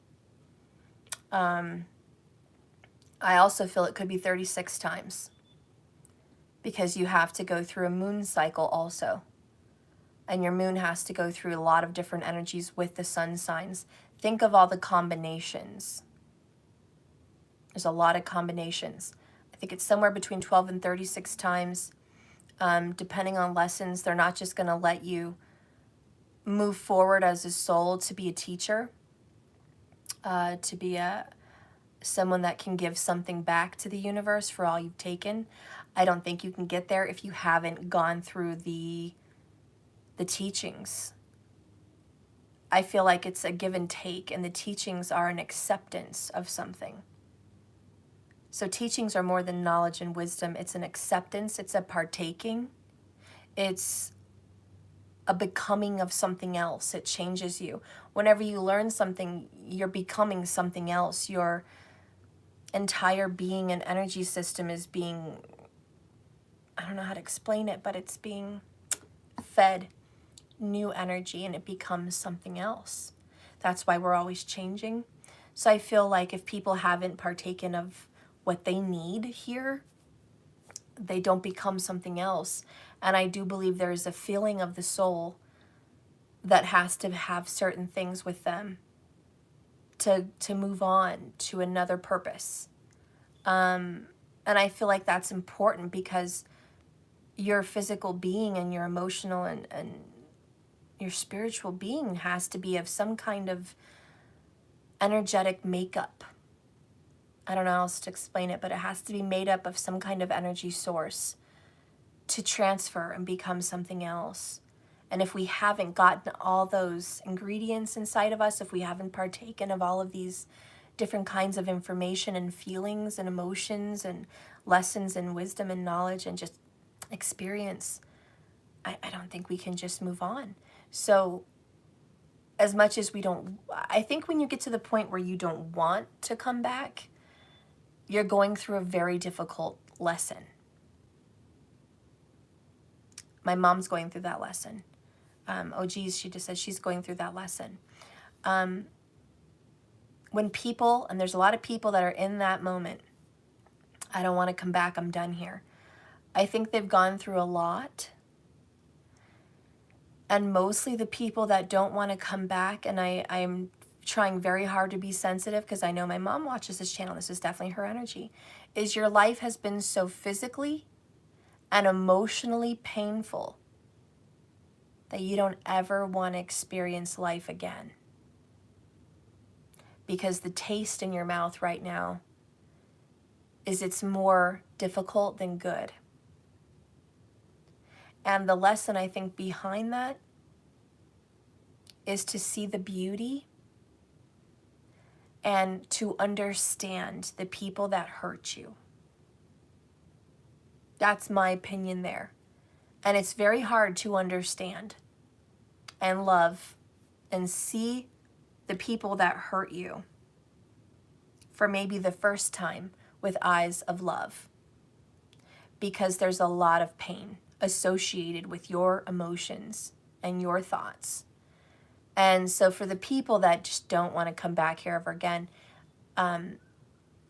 I also feel it could be 36 times because you have to go through a moon cycle also. And your moon has to go through a lot of different energies with the sun signs. Think of all the combinations. There's a lot of combinations. I think it's somewhere between 12 and 36 times. Depending on lessons, they're not just going to let you move forward as a soul to be a teacher, to be someone that can give something back to the universe for all you've taken. I don't think you can get there if you haven't gone through the teachings. I feel like it's a give and take, and the teachings are an acceptance of something. So teachings are more than knowledge and wisdom. It's an acceptance. It's a partaking. It's a becoming of something else. It changes you. Whenever you learn something, you're becoming something else. Your entire being and energy system is being, I don't know how to explain it, but it's being fed new energy and it becomes something else. That's why we're always changing. So I feel like if people haven't partaken of what they need here, they don't become something else. And I do believe there is a feeling of the soul that has to have certain things with them to move on to another purpose. And I feel like that's important because your physical being and your emotional and your spiritual being has to be of some kind of energetic makeup. I don't know how else to explain it, but it has to be made up of some kind of energy source to transfer and become something else. And if we haven't gotten all those ingredients inside of us, if we haven't partaken of all of these different kinds of information and feelings and emotions and lessons and wisdom and knowledge and just experience, I don't think we can just move on. So as much as we don't, I think when you get to the point where you don't want to come back, you're going through a very difficult lesson. My mom's going through that lesson. Oh geez, she just said she's going through that lesson. When people, and there's a lot of people that are in that moment, I don't want to come back, I'm done here. I think they've gone through a lot. And mostly the people that don't want to come back, and I'm trying very hard to be sensitive because I know my mom watches this channel, this is definitely her energy, is your life has been so physically and emotionally painful that you don't ever want to experience life again. Because the taste in your mouth right now is it's more difficult than good. And the lesson I think behind that is to see the beauty and to understand the people that hurt you. That's my opinion there. And it's very hard to understand and love and see the people that hurt you for maybe the first time with eyes of love. Because there's a lot of pain associated with your emotions and your thoughts. And so for the people that just don't want to come back here ever again,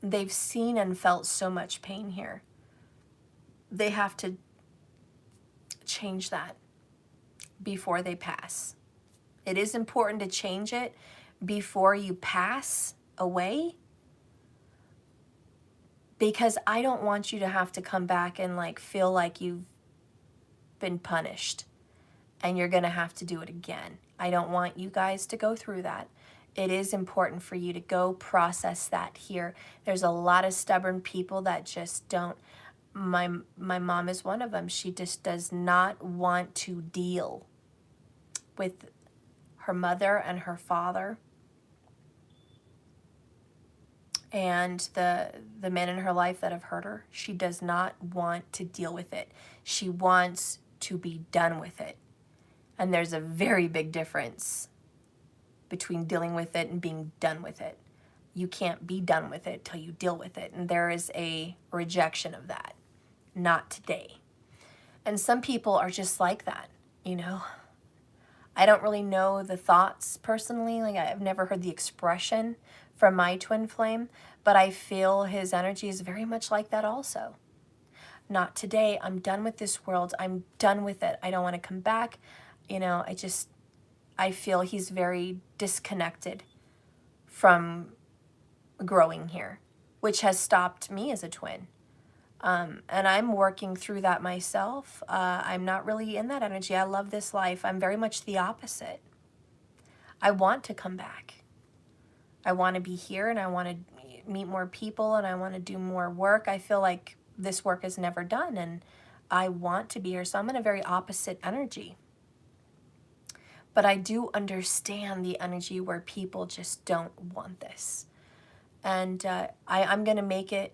they've seen and felt so much pain here. They have to change that before they pass. It is important to change it before you pass away, because I don't want you to have to come back and like feel like you've been punished and you're going to have to do it again. I don't want you guys to go through that. It is important for you to go process that here. There's a lot of stubborn people that just don't. My mom is one of them. She just does not want to deal with her mother and her father and the men in her life that have hurt her. She does not want to deal with it. She wants to be done with it. And there's a very big difference between dealing with it and being done with it. You can't be done with it till you deal with it. And there is a rejection of that. Not today. And some people are just like that, you know. I don't really know the thoughts personally. Like, I've never heard the expression from my twin flame, but I feel his energy is very much like that also. Not today. I'm done with this world. I'm done with it. I don't want to come back. You know, I feel he's very disconnected from growing here, which has stopped me as a twin. And I'm working through that myself. I'm not really in that energy. I love this life. I'm very much the opposite. I want to come back. I want to be here, and I want to meet more people, and I want to do more work. I feel like this work is never done, and I want to be here. So I'm in a very opposite energy. But I do understand the energy where people just don't want this. And I'm going to make it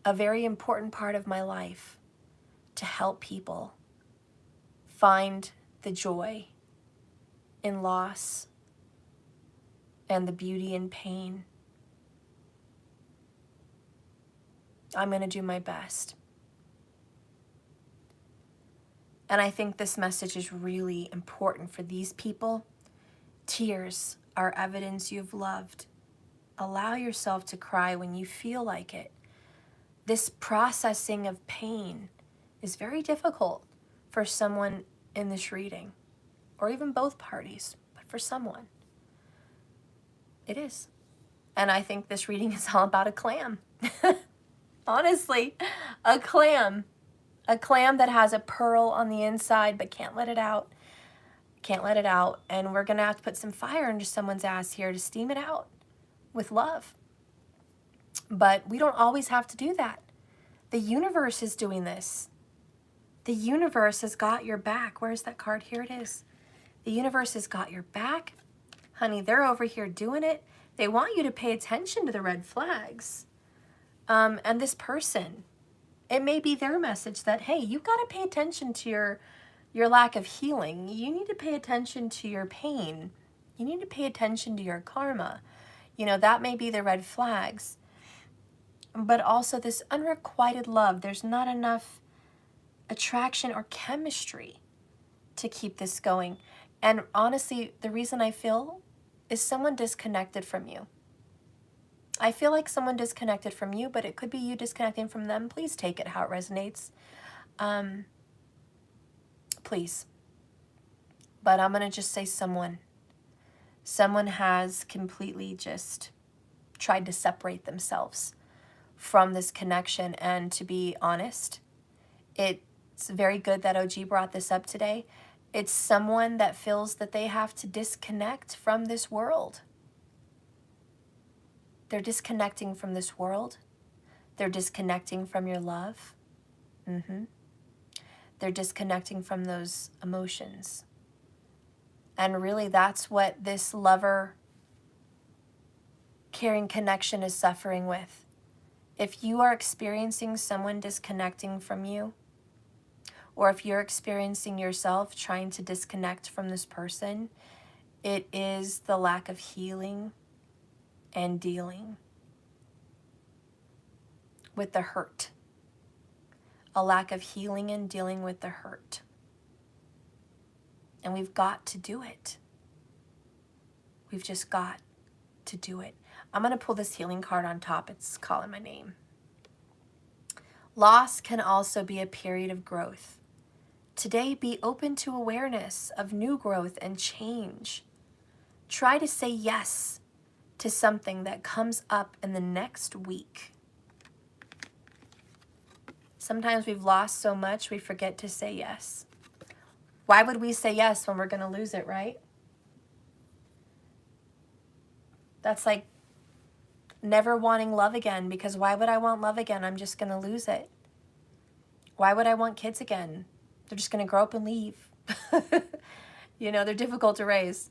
a very important part of my life to help people find the joy in loss and the beauty in pain. I'm going to do my best. And I think this message is really important for these people. Tears are evidence you've loved. Allow yourself to cry when you feel like it. This processing of pain is very difficult for someone in this reading, or even both parties, but for someone, it is. And I think this reading is all about a clam. Honestly, a clam. A clam that has a pearl on the inside but can't let it out. Can't let it out. And we're going to have to put some fire under someone's ass here to steam it out with love. But we don't always have to do that. The universe is doing this. The universe has got your back. Where's that card? Here it is. The universe has got your back. Honey, they're over here doing it. They want you to pay attention to the red flags. And this person, it may be their message that, hey, you've got to pay attention to your lack of healing. You need to pay attention to your pain. You need to pay attention to your karma. You know, that may be the red flags. But also this unrequited love. There's not enough attraction or chemistry to keep this going. And honestly, the reason I feel is someone disconnected from you. I feel like someone disconnected from you, but it could be you disconnecting from them. Please take it how it resonates. Please. But I'm going to just say someone. Someone has completely just tried to separate themselves from this connection. And to be honest, it's very good that OG brought this up today. It's someone that feels that they have to disconnect from this world. They're disconnecting from this world. They're disconnecting from your love. They're disconnecting from those emotions. And really, that's what this lover caring connection is suffering with. If you are experiencing someone disconnecting from you, or if you're experiencing yourself trying to disconnect from this person, it is the lack of healing and dealing with the hurt. A lack of healing and dealing with the hurt. And we've got to do it. We've just got to do it. I'm going to pull this healing card on top. It's calling my name. Loss can also be a period of growth. Today, be open to awareness of new growth and change. Try to say yes to something that comes up in the next week. Sometimes we've lost so much, we forget to say yes. Why would we say yes when we're going to lose it, right? That's like never wanting love again, because why would I want love again? I'm just going to lose it. Why would I want kids again? They're just going to grow up and leave. You know, they're difficult to raise.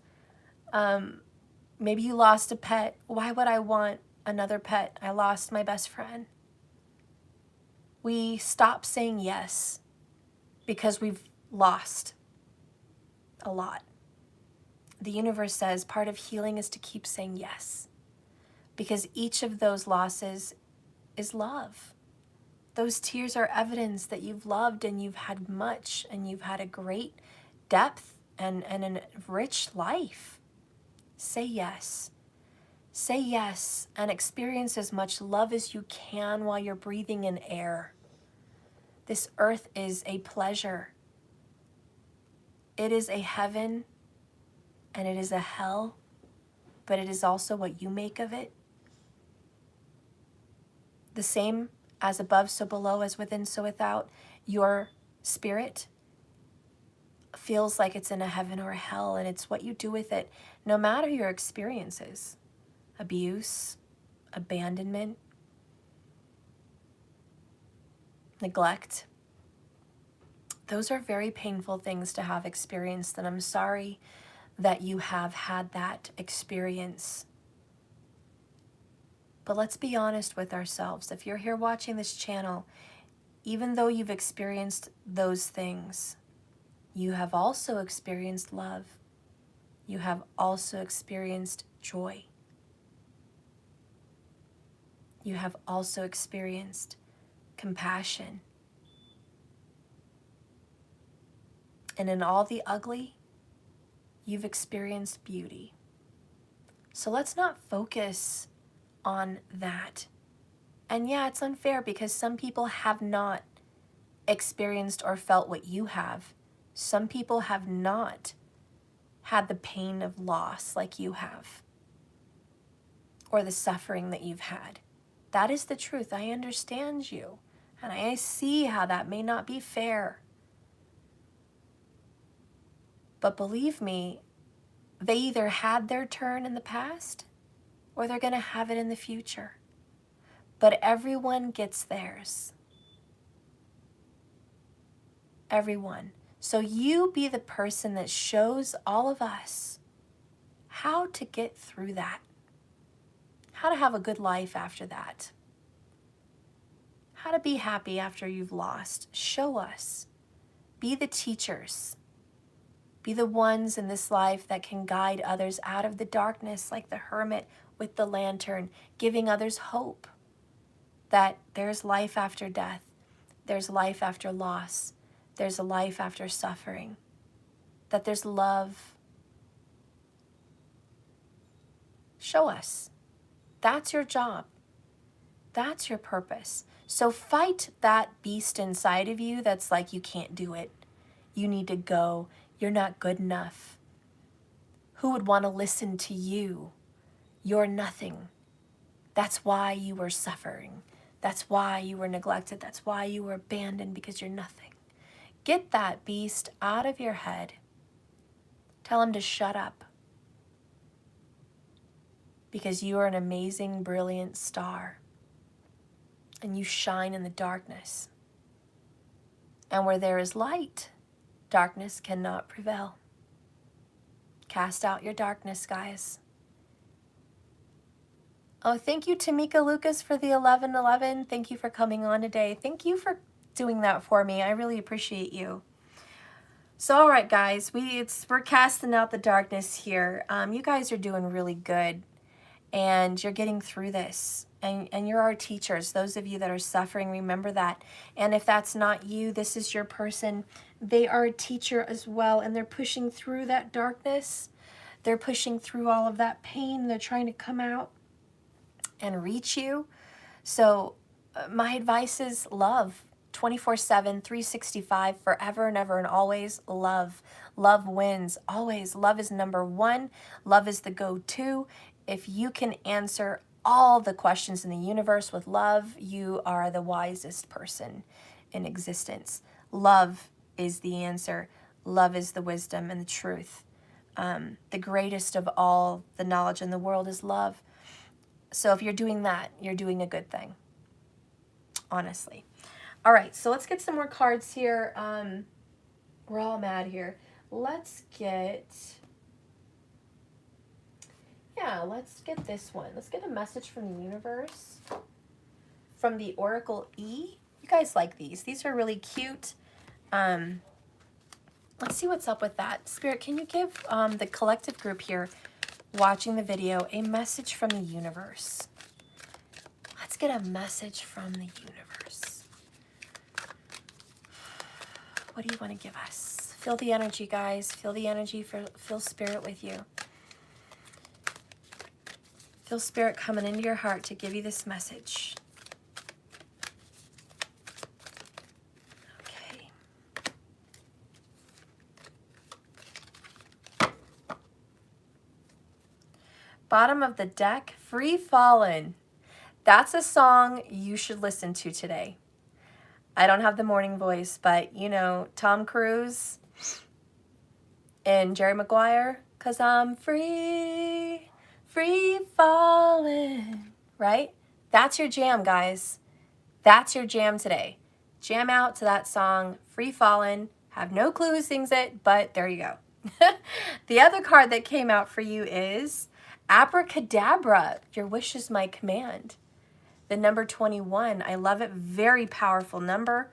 Maybe you lost a pet. Why would I want another pet? I lost my best friend. We stop saying yes because we've lost a lot. The universe says part of healing is to keep saying yes, because each of those losses is love. Those tears are evidence that you've loved and you've had much and you've had a great depth and a rich life. Say yes. Say yes and experience as much love as you can while you're breathing in air. This earth is a pleasure. It is a heaven and it is a hell, but it is also what you make of it. The same as above, so below, as within, so without. Your spirit feels like it's in a heaven or a hell, and it's what you do with it, no matter your experiences. Abuse, abandonment, neglect. Those are very painful things to have experienced, and I'm sorry that you have had that experience. But let's be honest with ourselves. If you're here watching this channel, even though you've experienced those things, you have also experienced love. You have also experienced joy. You have also experienced compassion. And in all the ugly, you've experienced beauty. So let's not focus on that. And yeah, it's unfair because some people have not experienced or felt what you have. Some people have not had the pain of loss like you have, or the suffering that you've had. That is the truth. I understand you, and I see how that may not be fair. But believe me, they either had their turn in the past or they're going to have it in the future. But everyone gets theirs. Everyone. So you be the person that shows all of us how to get through that. How to have a good life after that. How to be happy after you've lost. Show us. Be the teachers. Be the ones in this life that can guide others out of the darkness, like the hermit with the lantern, giving others hope that there's life after death, there's life after loss, there's a life after suffering, that there's love. Show us. That's your job. That's your purpose. So fight that beast inside of you that's like, you can't do it. You need to go. You're not good enough. Who would want to listen to you? You're nothing. That's why you were suffering. That's why you were neglected. That's why you were abandoned, because you're nothing. Get that beast out of your head. Tell him to shut up. Because you are an amazing, brilliant star. And you shine in the darkness. And where there is light, darkness cannot prevail. Cast out your darkness, guys. Oh, thank you, Tamika Lucas, for the 1111. Thank you for coming on today. Thank you for doing that for me. I really appreciate you. So, all right, guys, we're casting out the darkness here. You guys are doing really good, and you're getting through this. And you're our teachers. Those of you that are suffering, remember that. And if that's not you, this is your person. They are a teacher as well, and they're pushing through that darkness. They're pushing through all of that pain. They're trying to come out and reach you. So my advice is love. 24/7, 365, forever and ever and always. Love. Love wins. Always. Love is number one. Love is the go-to. If you can answer all the questions in the universe with love, you are the wisest person in existence. Love is the answer. Love is the wisdom and the truth. The greatest of all the knowledge in the world is love. So if you're doing that, you're doing a good thing. Honestly. All right, so let's get some more cards here. We're all mad here. Let's get this one. Let's get a message from the universe. From the Oracle E. You guys like these. These are really cute. Let's see what's up with that. Spirit, can you give the collective group here watching the video a message from the universe? Let's get a message from the universe. What do you want to give us? Feel the energy, guys. Feel the energy. Feel spirit with you. Feel spirit coming into your heart to give you this message. Okay. Bottom of the deck, Free Fallin'. That's a song you should listen to today. I don't have the morning voice, but you know, Tom Cruise and Jerry Maguire, 'cause I'm free, free falling, right? That's your jam, guys. That's your jam today. Jam out to that song, Free Fallin'. Have no clue who sings it, but there you go. The other card that came out for you is Abracadabra. Your wish is my command. The number 21, I love it. Very powerful number.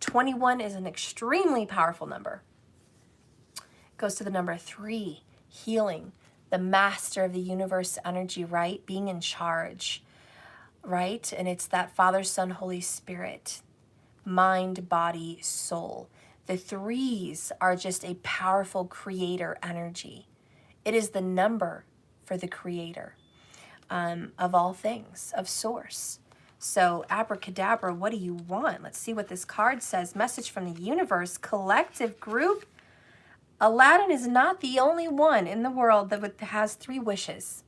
21 is an extremely powerful number. Goes to the number 3, healing. The master of the universe energy, right? Being in charge, right? And it's that Father, Son, Holy Spirit. Mind, body, soul. The 3s are just a powerful creator energy. It is the number for the creator. Of all things, of source. So abracadabra, what do you want? Let's see what this card says. Message from the universe, collective group. Aladdin is not the only one in the world that has 3 wishes.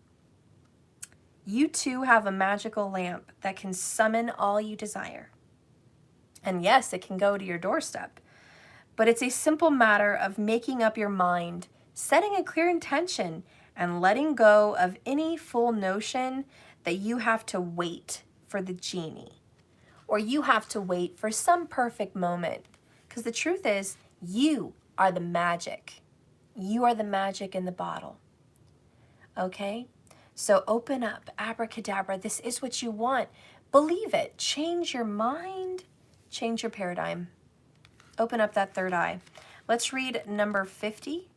You too have a magical lamp that can summon all you desire. And yes, it can go to your doorstep. But it's a simple matter of making up your mind, setting a clear intention, and letting go of any full notion that you have to wait for the genie or you have to wait for some perfect moment. Because the truth is, you are the magic. You are the magic in the bottle. Okay? So open up, abracadabra. This is what you want. Believe it. Change your mind. Change your paradigm. Open up that third eye. Let's read number 50,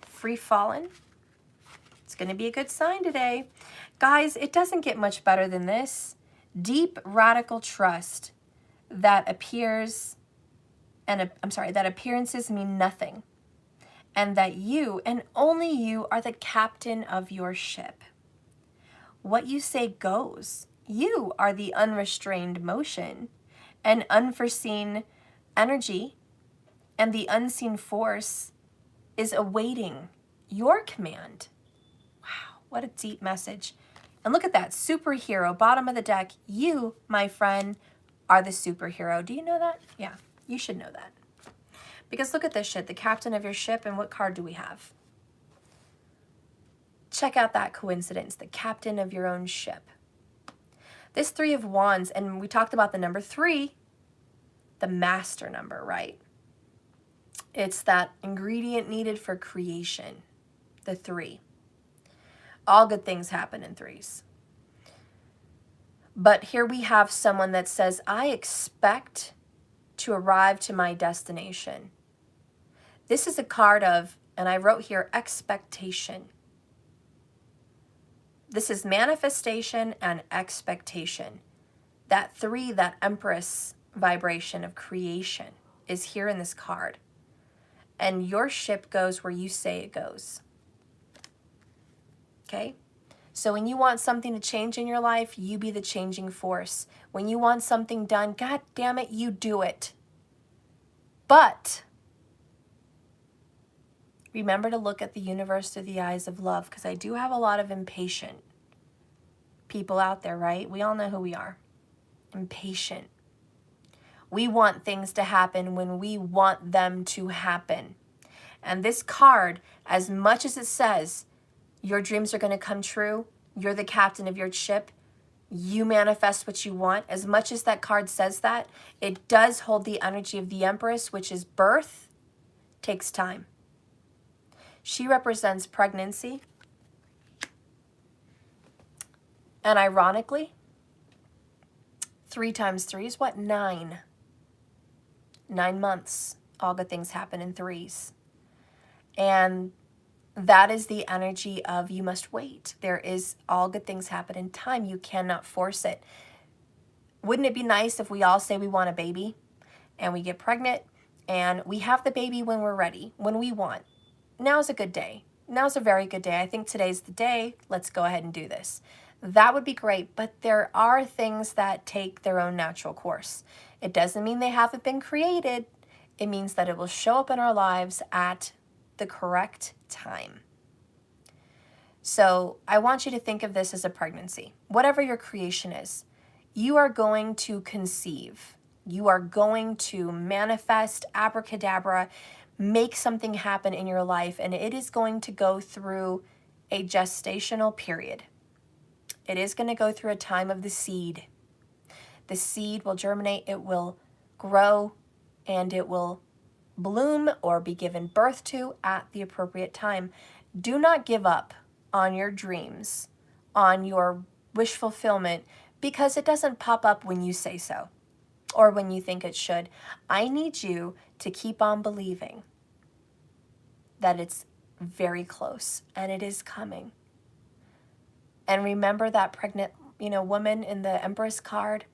Free Fallin'. It's going to be a good sign today. Guys, it doesn't get much better than this. Deep radical trust that appearances mean nothing. And that you and only you are the captain of your ship. What you say goes. You are the unrestrained motion and unforeseen energy, and the unseen force is awaiting your command. What a deep message. And look at that, superhero, bottom of the deck. You, my friend, are the superhero. Do you know that? Yeah, you should know that. Because look at this shit, the captain of your ship, and what card do we have? Check out that coincidence, the captain of your own ship. This 3 of Wands, and we talked about the number 3, the master number, right? It's that ingredient needed for creation, the 3. All good things happen in 3s. But here we have someone that says, I expect to arrive to my destination. This is a card of, and I wrote here, expectation. This is manifestation and expectation. That 3, that Empress vibration of creation is here in this card. And your ship goes where you say it goes. Okay? So when you want something to change in your life, you be the changing force. When you want something done, God damn it, you do it. But remember to look at the universe through the eyes of love, because I do have a lot of impatient people out there, right? We all know who we are. Impatient. We want things to happen when we want them to happen. And this card, as much as it says, your dreams are going to come true, you're the captain of your ship, you manifest what you want, as much as that card says that, it does hold the energy of the Empress, which is birth, takes time. She represents pregnancy. And ironically, 3 times 3 is what? 9. 9 months. All good things happen in 3s. And that is the energy of you must wait. There is all good things happen in time. You cannot force it. Wouldn't it be nice if we all say we want a baby and we get pregnant And we have the baby when we're ready, when we want. Now's a good day. Now's a very good day. I think today's the day. Let's go ahead and do this. That would be great, but there are things that take their own natural course. It doesn't mean they haven't been created. It means that it will show up in our lives at the correct time. So I want you to think of this as a pregnancy. Whatever your creation is, you are going to conceive. You are going to manifest, abracadabra, make something happen in your life, and it is going to go through a gestational period. It is going to go through a time of the seed. The seed will germinate, it will grow, and it will bloom or be given birth to at the appropriate time. Do not give up on your dreams, on your wish fulfillment, because it doesn't pop up when you say so or when you think it should. I need you to keep on believing that it's very close and it is coming. And remember that pregnant, woman in the Empress card,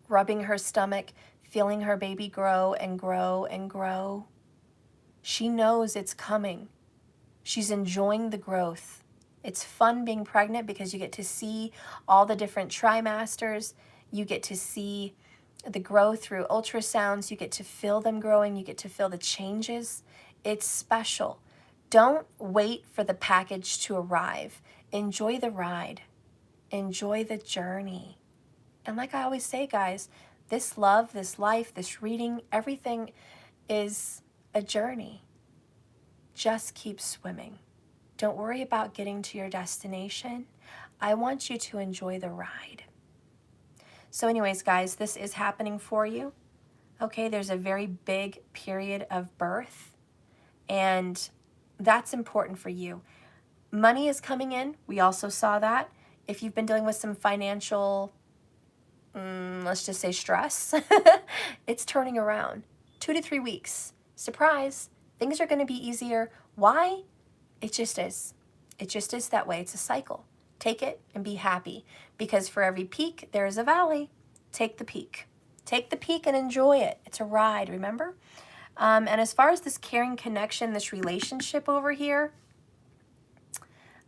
rubbing her stomach, feeling her baby grow and grow and grow. She knows it's coming. She's enjoying the growth. It's fun being pregnant because you get to see all the different trimesters. You get to see the growth through ultrasounds. You get to feel them growing. You get to feel the changes. It's special. Don't wait for the package to arrive. Enjoy the ride. Enjoy the journey. And like I always say, guys, this love, this life, this reading, everything is a journey. Just keep swimming. Don't worry about getting to your destination. I want you to enjoy the ride. So anyways, guys, this is happening for you. Okay, there's a very big period of birth, and that's important for you. Money is coming in. We also saw that. If you've been dealing with some financial, let's just say stress, it's turning around. 2 to 3 weeks. Surprise. Things are going to be easier. Why? It just is. It just is that way. It's a cycle. Take it and be happy, because for every peak, there is a valley. Take the peak. Take the peak and enjoy it. It's a ride, remember? And as far as this caring connection, this relationship over here,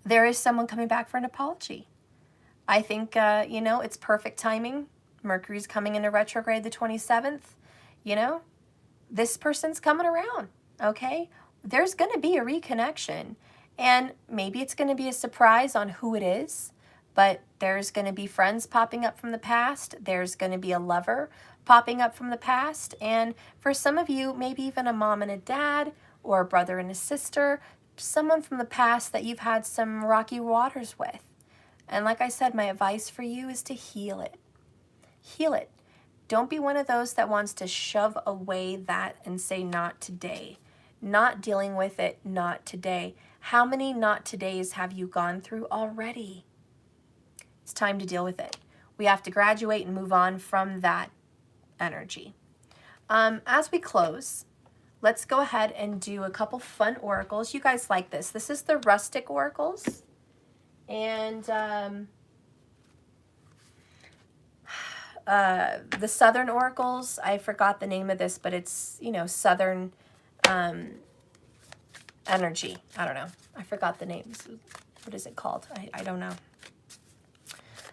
there is someone coming back for an apology. I think, it's perfect timing. Mercury's coming into retrograde the 27th. This person's coming around, okay? There's going to be a reconnection. And maybe it's going to be a surprise on who it is, but there's going to be friends popping up from the past. There's going to be a lover popping up from the past. And for some of you, maybe even a mom and a dad, or a brother and a sister, someone from the past that you've had some rocky waters with. And like I said, my advice for you is to heal it. Heal it. Don't be one of those that wants to shove away that and say, not today. Not dealing with it, not today. How many not todays have you gone through already? It's time to deal with it. We have to graduate and move on from that energy. As we close, let's go ahead and do a couple fun oracles. You guys like this. This is the rustic oracles. And the southern oracles, I forgot the name of this, but it's, southern energy. I don't know. I forgot the names. What is it called? I don't know.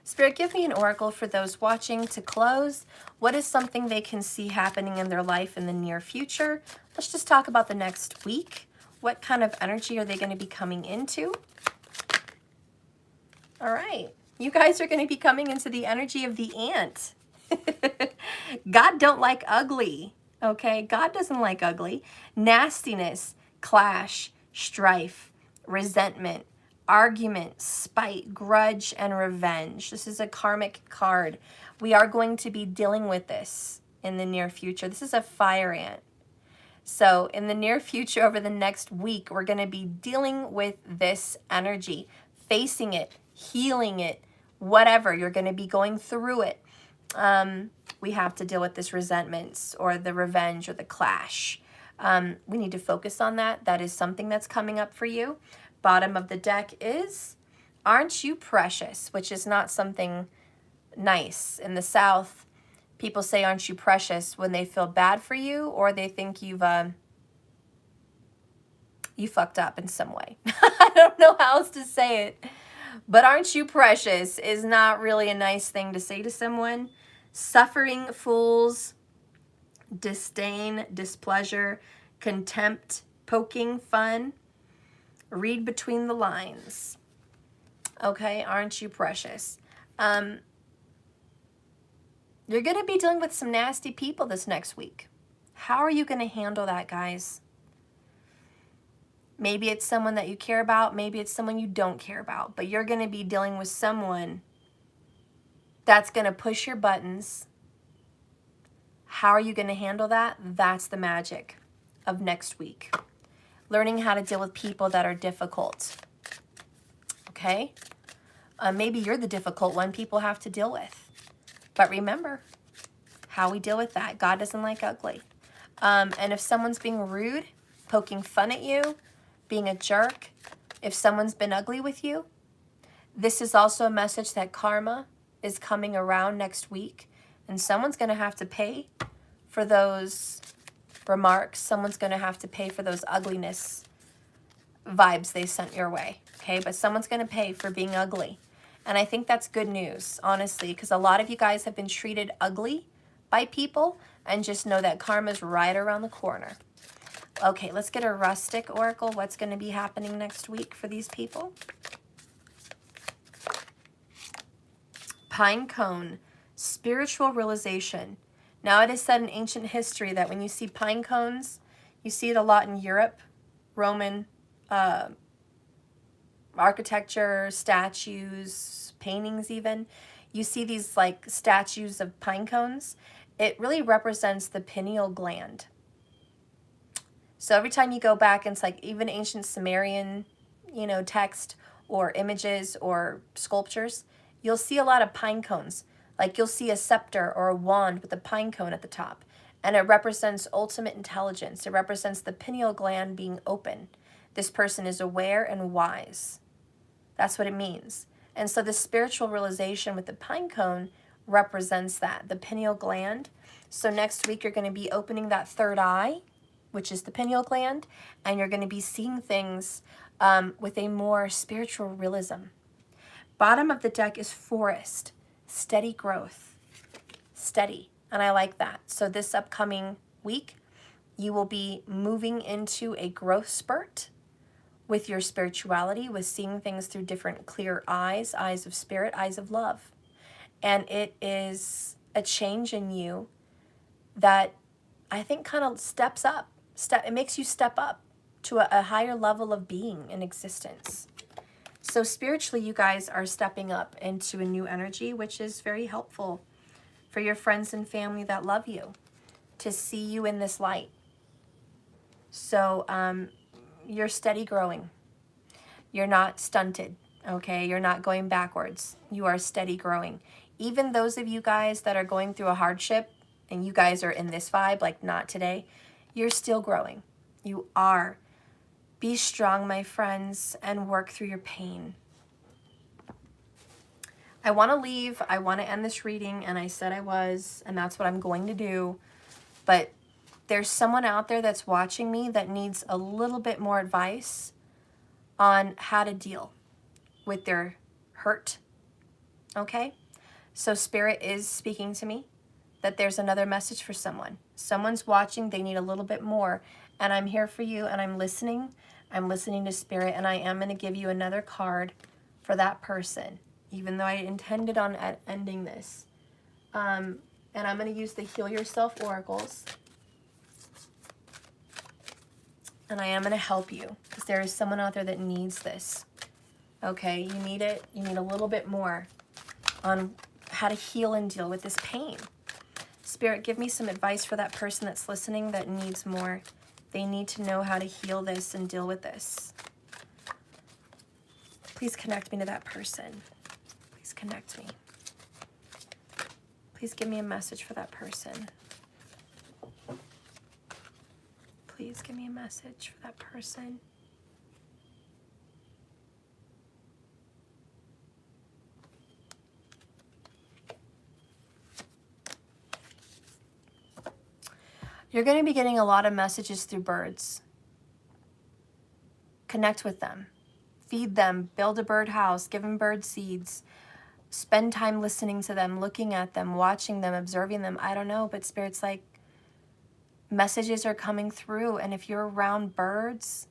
Spirit, give me an oracle for those watching to close. What is something they can see happening in their life in the near future? Let's just talk about the next week. What kind of energy are they going to be coming into? All right. You guys are going to be coming into the energy of the ant. God don't like ugly. Okay? God doesn't like ugly. Nastiness, clash, strife, resentment, argument, spite, grudge, and revenge. This is a karmic card. We are going to be dealing with this in the near future. This is a fire ant. So in the near future, over the next week, we're going to be dealing with this energy, facing it, healing it, whatever. You're going to be going through it. We have to deal with this resentments or the revenge or the clash. We need to focus on that. That is something that's coming up for you. Bottom of the deck is, aren't you precious? Which is not something nice. In the South, People say, aren't you precious, when they feel bad for you or they think you fucked up in some way. I don't know how else to say it. But aren't you precious is not really a nice thing to say to someone. Suffering, fools, disdain, displeasure, contempt, poking fun. Read between the lines. Okay, aren't you precious? You're going to be dealing with some nasty people this next week. How are you going to handle that, guys? Maybe it's someone that you care about. Maybe it's someone you don't care about. But you're going to be dealing with someone that's going to push your buttons. How are you going to handle that? That's the magic of next week. Learning how to deal with people that are difficult. Okay? Maybe you're the difficult one people have to deal with. But remember how we deal with that. God doesn't like ugly. And if someone's being rude, poking fun at you, being a jerk, if someone's been ugly with you, this is also a message that karma is coming around next week. And someone's going to have to pay for those remarks. Someone's going to have to pay for those ugliness vibes they sent your way. Okay, but someone's going to pay for being ugly. And I think that's good news, honestly, because a lot of you guys have been treated ugly by people, and just know that karma's right around the corner. Okay, let's get a rustic oracle. What's going to be happening next week for these people? Pine cone, spiritual realization. Now, it is said in ancient history that when you see pine cones, you see it a lot in Europe, Roman architecture, statues, paintings even. You see these like statues of pine cones. It really represents the pineal gland. So every time you go back, it's like even ancient Sumerian, text or images or sculptures, you'll see a lot of pine cones. Like you'll see a scepter or a wand with a pine cone at the top. And it represents ultimate intelligence. It represents the pineal gland being open. This person is aware and wise. That's what it means. And so the spiritual realization with the pine cone represents that, the pineal gland. So next week you're going to be opening that third eye, which is the pineal gland, and you're going to be seeing things with a more spiritual realism. Bottom of the deck is forest, steady growth, steady, and I like that. So this upcoming week, you will be moving into a growth spurt with your spirituality, with seeing things through different clear eyes, eyes of spirit, eyes of love. And it is a change in you that I think kind of steps up. It makes you step up to a higher level of being in existence. So spiritually, you guys are stepping up into a new energy, which is very helpful for your friends and family that love you, to see you in this light. So you're steady growing. You're not stunted, okay? You're not going backwards. You are steady growing. Even those of you guys that are going through a hardship, and you guys are in this vibe, like not today, you're still growing. You are. Be strong, my friends, and work through your pain. I want to leave. I want to end this reading, and I said I was, and that's what I'm going to do. But there's someone out there that's watching me that needs a little bit more advice on how to deal with their hurt. Okay? So Spirit is speaking to me that there's another message for someone. Someone's watching, they need a little bit more. And I'm here for you, and I'm listening. I'm listening to Spirit, and I am going to give you another card for that person, even though I intended on ending this. And I'm going to use the Heal Yourself Oracles. And I am going to help you, because there is someone out there that needs this. Okay, you need it. You need a little bit more on how to heal and deal with this pain. Spirit, give me some advice for that person that's listening that needs more. They need to know how to heal this and deal with this. Please connect me to that person. Please connect me. Please give me a message for that person. Please give me a message for that person. You're going to be getting a lot of messages through birds. Connect with them. Feed them. Build a birdhouse. Give them bird seeds. Spend time listening to them, looking at them, watching them, observing them. I don't know, but Spirit's like, messages are coming through. And if you're around birds,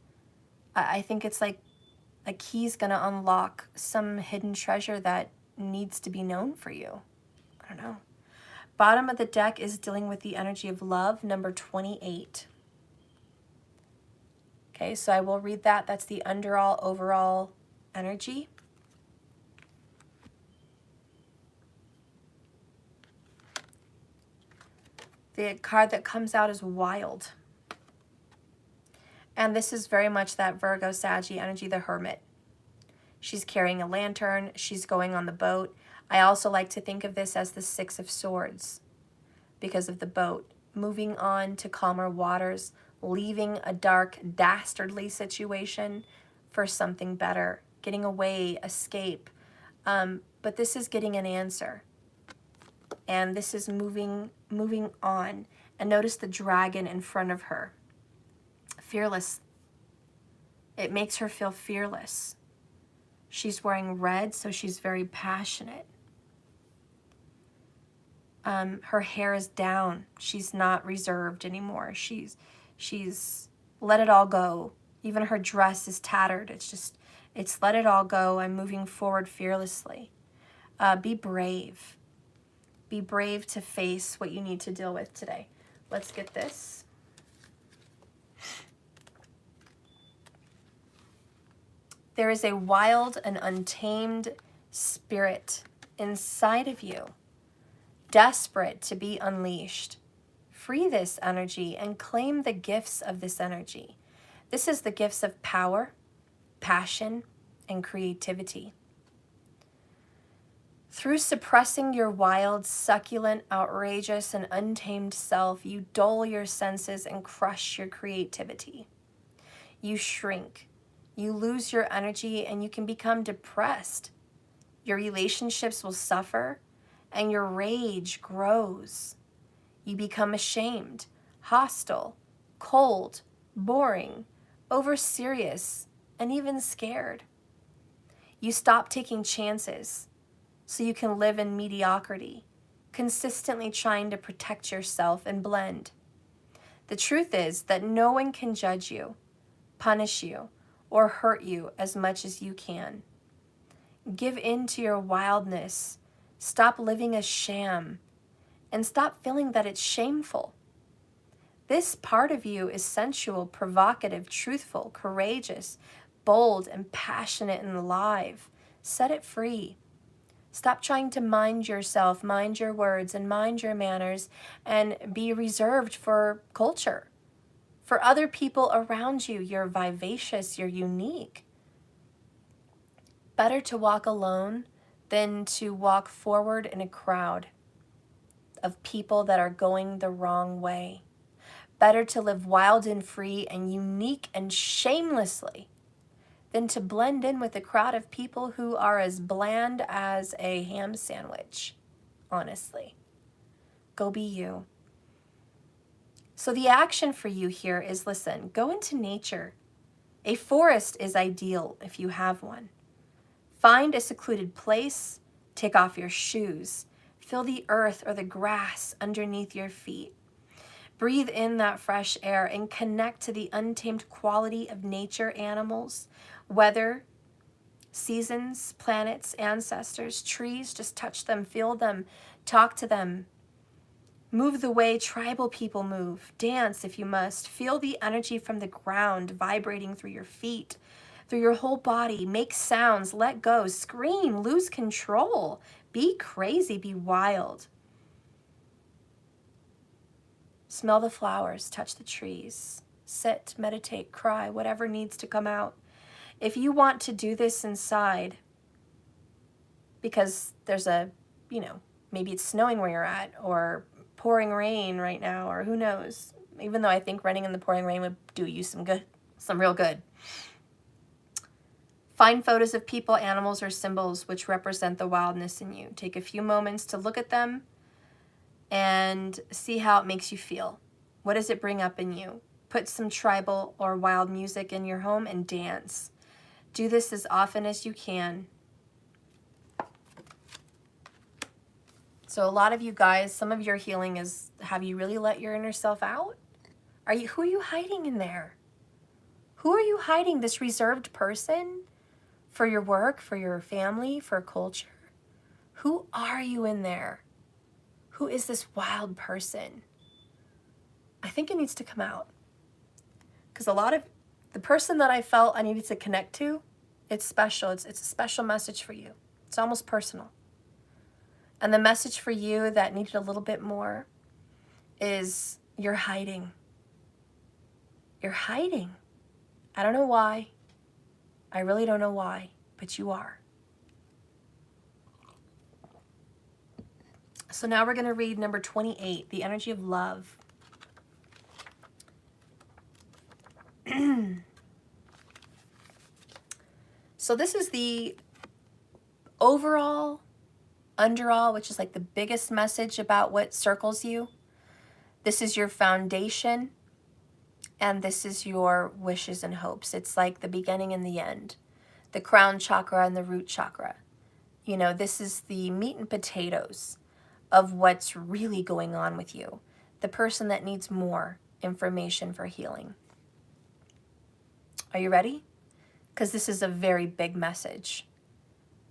I think it's like a key's going to unlock some hidden treasure that needs to be known for you. I don't know. Bottom of the deck is dealing with the energy of love, number 28. Okay, so I will read that. That's the overall energy. The card that comes out is Wild. And this is very much that Virgo, Saggy energy, the Hermit. She's carrying a lantern. She's going on the boat. I also like to think of this as the Six of Swords because of the boat. Moving on to calmer waters, leaving a dark, dastardly situation for something better. Getting away, escape. But this is getting an answer. And this is moving on. And notice the dragon in front of her. Fearless. It makes her feel fearless. She's wearing red, so she's very passionate. Her hair is down. She's not reserved anymore. She's let it all go. Even her dress is tattered. It's let it all go. I'm moving forward fearlessly. Be brave. Be brave to face what you need to deal with today. Let's get this. There is a wild and untamed spirit inside of you, desperate to be unleashed. Free this energy and claim the gifts of this energy. This is the gifts of power, passion, and creativity. Through suppressing your wild, succulent, outrageous, and untamed self, you dull your senses and crush your creativity. You shrink. You lose your energy and you can become depressed. Your relationships will suffer and your rage grows. You become ashamed, hostile, cold, boring, over-serious, and even scared. You stop taking chances so you can live in mediocrity, consistently trying to protect yourself and blend. The truth is that no one can judge you, punish you, or hurt you as much as you can. Give in to your wildness. Stop living a sham. And stop feeling that it's shameful. This part of you is sensual, provocative, truthful, courageous, bold, and passionate and alive. Set it free. Stop trying to mind yourself, mind your words, and mind your manners, and be reserved for culture. For other people around you, you're vivacious, you're unique. Better to walk alone than to walk forward in a crowd of people that are going the wrong way. Better to live wild and free and unique and shamelessly than to blend in with a crowd of people who are as bland as a ham sandwich, honestly. Go be you. So the action for you here is, listen, go into nature. A forest is ideal if you have one. Find a secluded place, take off your shoes, feel the earth or the grass underneath your feet. Breathe in that fresh air and connect to the untamed quality of nature, animals, weather, seasons, planets, ancestors, trees. Just touch them, feel them, talk to them. Move the way tribal people move. Dance if you must. Feel the energy from the ground vibrating through your feet, through your whole body. Make sounds, let go, scream, lose control. Be crazy, be wild. Smell the flowers, touch the trees. Sit, meditate, cry, whatever needs to come out. If you want to do this inside, because there's maybe it's snowing where you're at, or pouring rain right now, or who knows, even though I think running in the pouring rain would do you some good, some real good. Find photos of people, animals, or symbols which represent the wildness in you. Take a few moments to look at them and see how it makes you feel. What does it bring up in you? Put some tribal or wild music in your home and dance. Do this as often as you can. So a lot of you guys, some of your healing is, have you really let your inner self out? Who are you hiding in there? Who are you hiding? This reserved person for your work, for your family, for culture? Who are you in there? Who is this wild person? I think it needs to come out. Because a lot of the person that I felt I needed to connect to, it's special. It's a special message for you. It's almost personal. And the message for you that needed a little bit more is you're hiding. You're hiding. I don't know why. I really don't know why, but you are. So now we're going to read number 28, the energy of love. So this is the overall, underall, which is like the biggest message about what circles you. This is your foundation, and this is your wishes and hopes. It's like the beginning and the end, the crown chakra and the root chakra. You know, this is the meat and potatoes of what's really going on with you, the person that needs more information for healing. Are you ready? Because this is a very big message.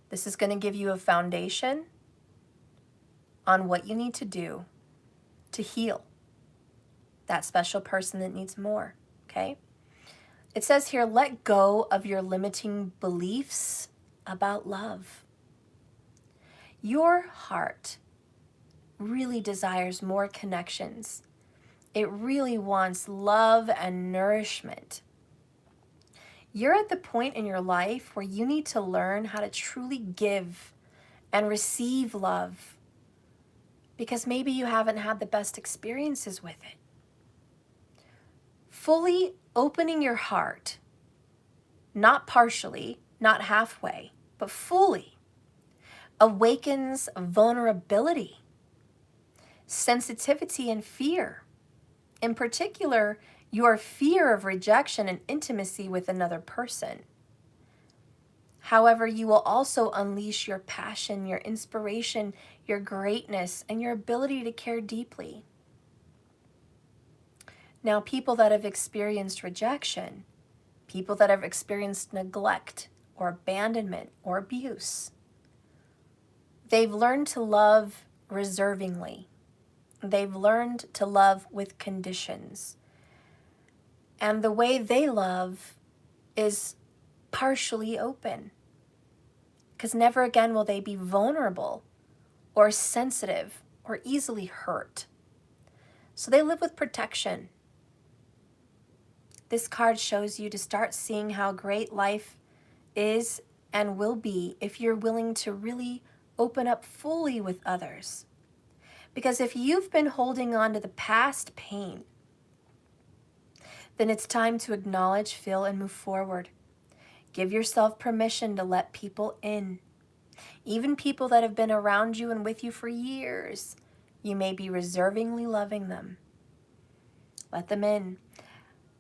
This is going to give you a foundation on what you need to do to heal that special person that needs more, okay? It says here, let go of your limiting beliefs about love. Your heart really desires more connections. It really wants love and nourishment. You're at the point in your life where you need to learn how to truly give and receive love, because maybe you haven't had the best experiences with it. Fully opening your heart, not partially, not halfway, but fully, awakens vulnerability, sensitivity, and fear. In particular, your fear of rejection and intimacy with another person. However, you will also unleash your passion, your inspiration, your greatness, and your ability to care deeply. Now, people that have experienced rejection, people that have experienced neglect or abandonment or abuse, they've learned to love reservingly. They've learned to love with conditions. And the way they love is partially open. Because never again will they be vulnerable or sensitive or easily hurt. So they live with protection. This card shows you to start seeing how great life is and will be if you're willing to really open up fully with others. Because if you've been holding on to the past pain, then it's time to acknowledge, feel, and move forward. Give yourself permission to let people in. Even people that have been around you and with you for years, you may be reservingly loving them. Let them in.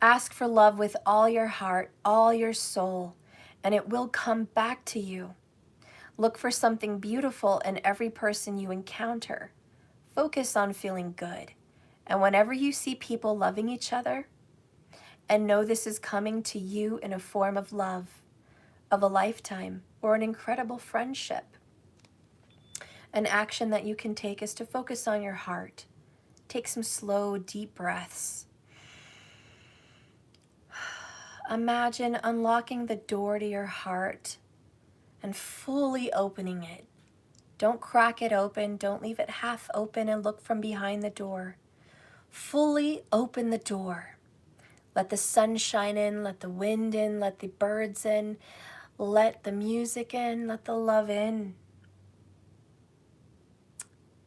Ask for love with all your heart, all your soul, and it will come back to you. Look for something beautiful in every person you encounter. Focus on feeling good. And whenever you see people loving each other, and know this is coming to you in a form of love, of a lifetime, or an incredible friendship. An action that you can take is to focus on your heart. Take some slow, deep breaths. Imagine unlocking the door to your heart and fully opening it. Don't crack it open. Don't leave it half open and look from behind the door. Fully open the door. Let the sun shine in, let the wind in, let the birds in, let the music in, let the love in.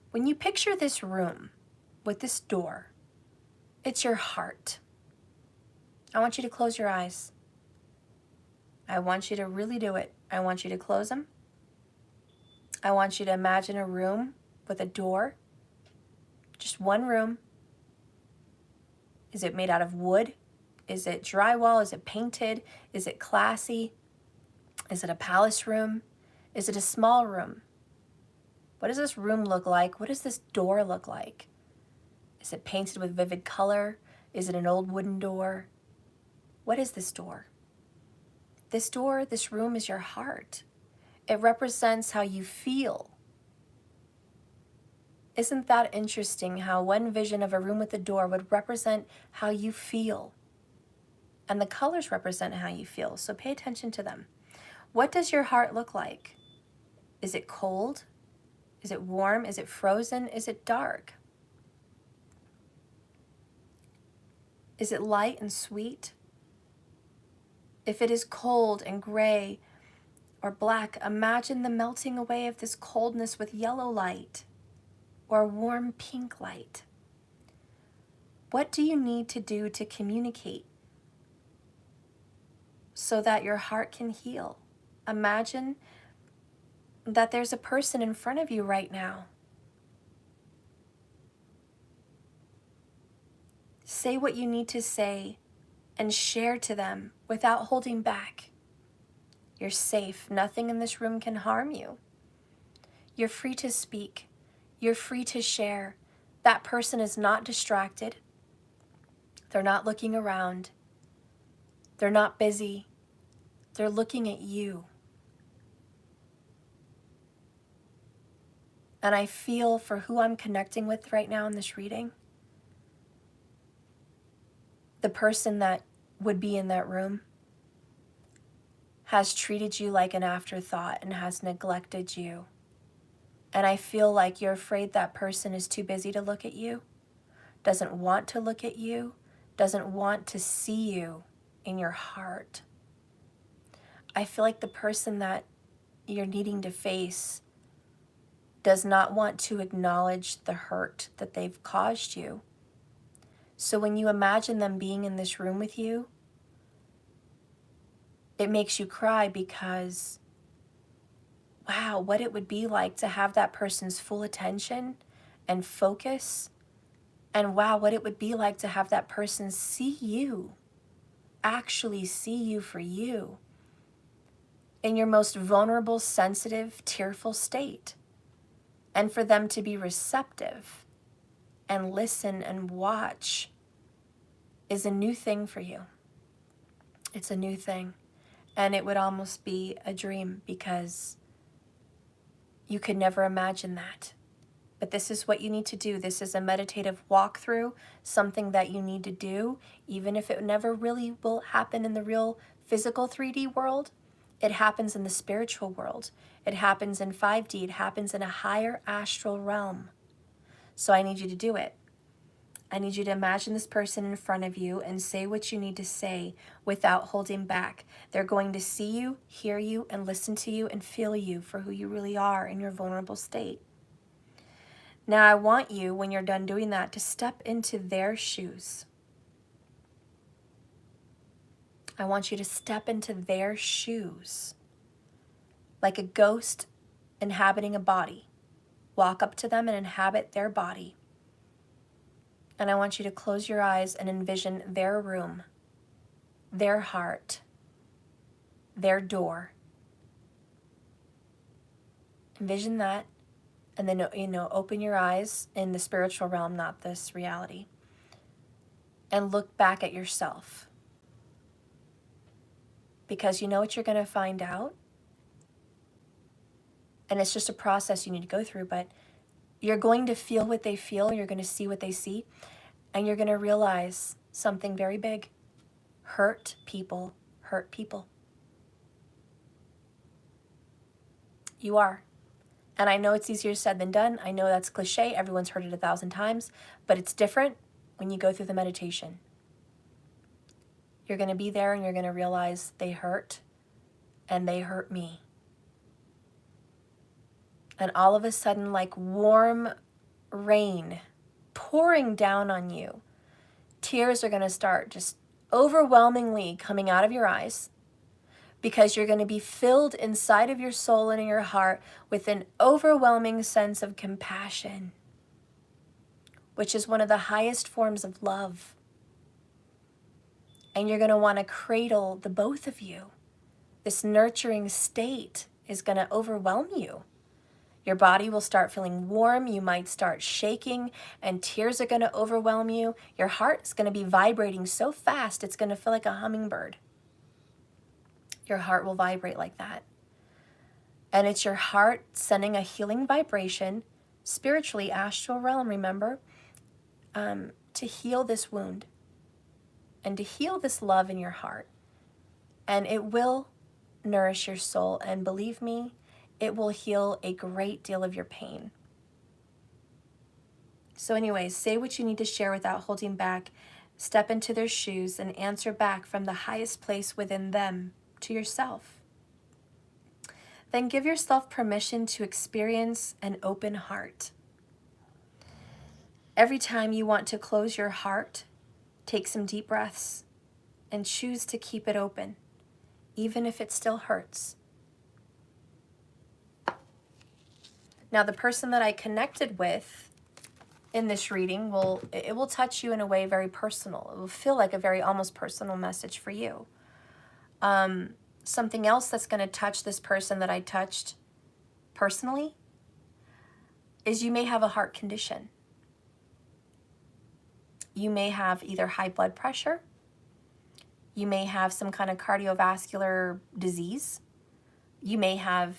When you picture this room with this door, it's your heart. I want you to close your eyes. I want you to really do it. I want you to close them. I want you to imagine a room with a door, just one room. Is it made out of wood? Is it drywall? Is it painted? Is it classy? Is it a palace room? Is it a small room? What does this room look like? What does this door look like? Is it painted with vivid color? Is it an old wooden door? What is this door? This door, this room is your heart. It represents how you feel. Isn't that interesting how one vision of a room with a door would represent how you feel? And the colors represent how you feel, so pay attention to them. What does your heart look like? Is it cold? Is it warm? Is it frozen? Is it dark? Is it light and sweet? If it is cold and gray or black, imagine the melting away of this coldness with yellow light or warm pink light. What do you need to do to communicate so that your heart can heal? Imagine that there's a person in front of you right now. Say what you need to say and share to them without holding back. You're safe. Nothing in this room can harm you. You're free to speak. You're free to share. That person is not distracted. They're not looking around. They're not busy. They're looking at you. And I feel for who I'm connecting with right now in this reading, the person that would be in that room has treated you like an afterthought and has neglected you. And I feel like you're afraid that person is too busy to look at you, doesn't want to look at you, doesn't want to see you in your heart. I feel like the person that you're needing to face does not want to acknowledge the hurt that they've caused you. So when you imagine them being in this room with you, it makes you cry because, wow, what it would be like to have that person's full attention and focus. And wow, what it would be like to have that person see you, actually see you for you, in your most vulnerable, sensitive, tearful state. And for them to be receptive and listen and watch is a new thing for you. It's a new thing. And it would almost be a dream because you could never imagine that. But this is what you need to do. This is a meditative walkthrough, something that you need to do, even if it never really will happen in the real physical 3D world. It happens in the spiritual world. It happens in 5D. It happens in a higher astral realm. So I need you to do it. I need you to imagine this person in front of you and say what you need to say without holding back. They're going to see you, hear you, and listen to you and feel you for who you really are in your vulnerable state. Now I want you, when you're done doing that, to step into their shoes. I want you to step into their shoes like a ghost inhabiting a body. Walk up to them and inhabit their body. And I want you to close your eyes and envision their room, their heart, their door. Envision that, and then, open your eyes in the spiritual realm, not this reality, and look back at yourself. Because you know what you're going to find out? And it's just a process you need to go through, but you're going to feel what they feel, you're going to see what they see, and you're going to realize something very big. Hurt people hurt people. You are. And I know it's easier said than done. I know that's cliche. Everyone's heard it 1,000 times, but it's different when you go through the meditation. You're going to be there and you're going to realize they hurt and they hurt me. And all of a sudden, like warm rain pouring down on you, tears are going to start just overwhelmingly coming out of your eyes, because you're going to be filled inside of your soul and in your heart with an overwhelming sense of compassion, which is one of the highest forms of love. and you're going to want to cradle the both of you. This nurturing state is going to overwhelm you. Your body will start feeling warm. You might start shaking, and tears are going to overwhelm you. Your heart is going to be vibrating so fast, it's going to feel like a hummingbird. Your heart will vibrate like that. And it's your heart sending a healing vibration, spiritually, astral realm, remember, to heal this wound and to heal this love in your heart. And it will nourish your soul. And believe me, it will heal a great deal of your pain. So anyways, say what you need to share without holding back. Step into their shoes and answer back from the highest place within them to yourself. Then give yourself permission to experience an open heart. Every time you want to close your heart, take some deep breaths and choose to keep it open, even if it still hurts. Now, the person that I connected with in this reading will touch you in a way very personal. It will feel like a very almost personal message for you. Something else that's going to touch this person that I touched personally is you may have a heart condition. You may have either high blood pressure, you may have some kind of cardiovascular disease, you may have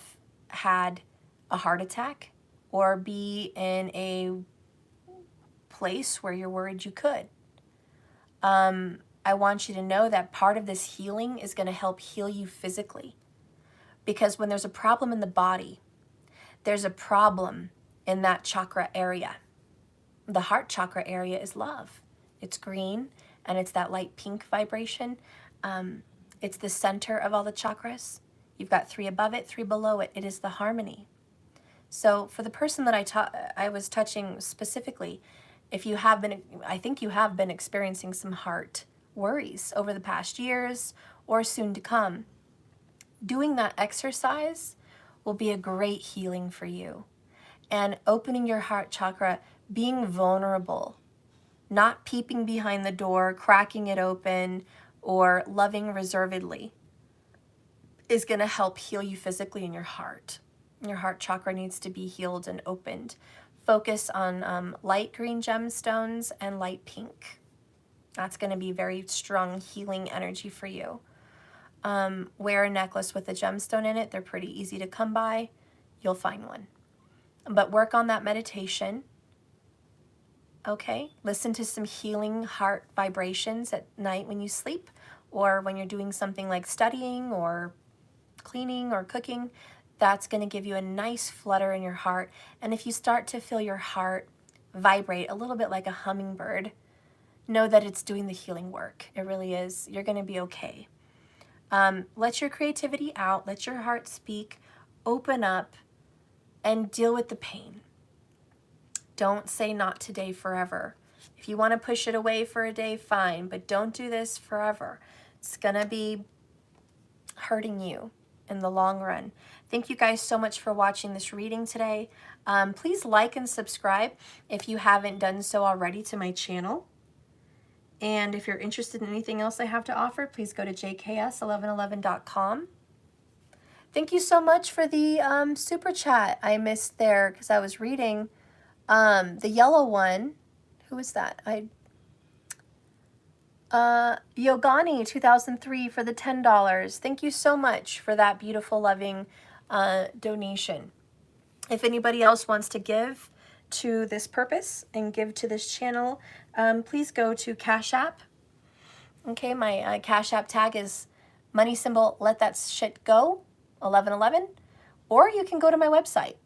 had a heart attack, or be in a place where you're worried you could. I want you to know that part of this healing is going to help heal you physically. Because when there's a problem in the body, there's a problem in that chakra area. The heart chakra area is love. It's green, and it's that light pink vibration. It's the center of all the chakras. You've got 3 above it, 3 below it. It is the harmony. So for the person that I was touching specifically, if you have been, I think you have been experiencing some heart worries over the past years or soon to come, doing that exercise will be a great healing for you. And opening your heart chakra, being vulnerable, not peeping behind the door, cracking it open, or loving reservedly, is going to help heal you physically in your heart. Your heart chakra needs to be healed and opened. Focus on light green gemstones and light pink. That's going to be very strong healing energy for you. Wear a necklace with a gemstone in it. They're pretty easy to come by. You'll find one. But work on that meditation. Okay? Listen to some healing heart vibrations at night when you sleep, or when you're doing something like studying or cleaning or cooking. That's going to give you a nice flutter in your heart. And if you start to feel your heart vibrate a little bit like a hummingbird, know that it's doing the healing work. It really is. You're going to be okay. Let your creativity out. Let your heart speak. Open up and deal with the pain. Don't say not today forever. If you want to push it away for a day, fine. But don't do this forever. It's going to be hurting you in the long run. Thank you guys so much for watching this reading today. Please like and subscribe if you haven't done so already to my channel. And if you're interested in anything else I have to offer, please go to jks1111.com. Thank you so much for the super chat I missed there because I was reading the yellow one. Who is that? Yogani 2003 for the $10. Thank you so much for that beautiful, loving donation. If anybody else wants to give to this purpose and give to this channel, please go to Cash App. Okay, my Cash App tag is money symbol let that shit go 1111, or you can go to my website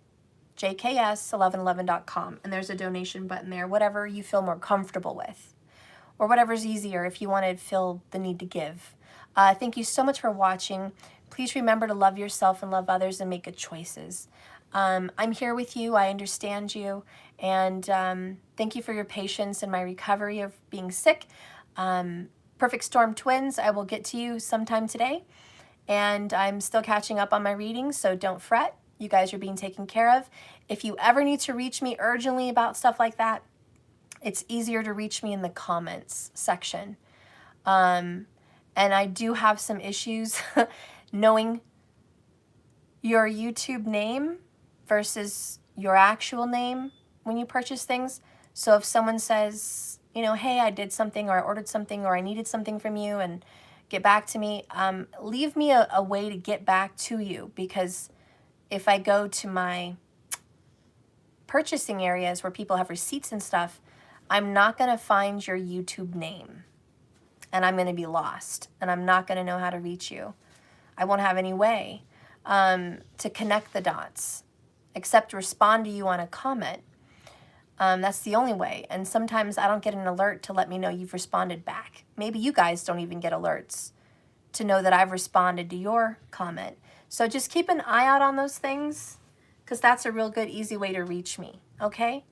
jks1111.com, and there's a donation button there, whatever you feel more comfortable with, or whatever's easier if you want to feel the need to give. Thank you so much for watching. Please remember to love yourself and love others and make good choices. I'm here with you. I understand you. And thank you for your patience in my recovery of being sick. Perfect Storm twins, I will get to you sometime today. And I'm still catching up on my readings, so don't fret. You guys are being taken care of. If you ever need to reach me urgently about stuff like that, it's easier to reach me in the comments section. And I do have some issues knowing your YouTube name versus your actual name when you purchase things. So if someone says, you know, hey, I did something, or I ordered something, or I needed something from you, and get back to me, leave me a way to get back to you, because if I go to my purchasing areas where people have receipts and stuff, I'm not going to find your YouTube name, and I'm going to be lost, and I'm not going to know how to reach you. I won't have any way to connect the dots except respond to you on a comment. That's the only way. And sometimes I don't get an alert to let me know you've responded back. Maybe you guys don't even get alerts to know that I've responded to your comment. So just keep an eye out on those things, because that's a real good, easy way to reach me, okay?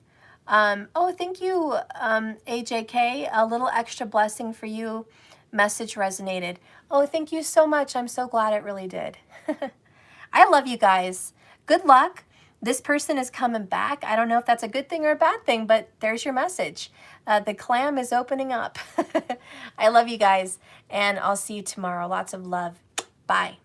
Oh, thank you, AJK. A little extra blessing for you. Message resonated. Oh, thank you so much. I'm so glad it really did. I love you guys. Good luck. This person is coming back. I don't know if that's a good thing or a bad thing, but there's your message. The clam is opening up. I love you guys, and I'll see you tomorrow. Lots of love. Bye.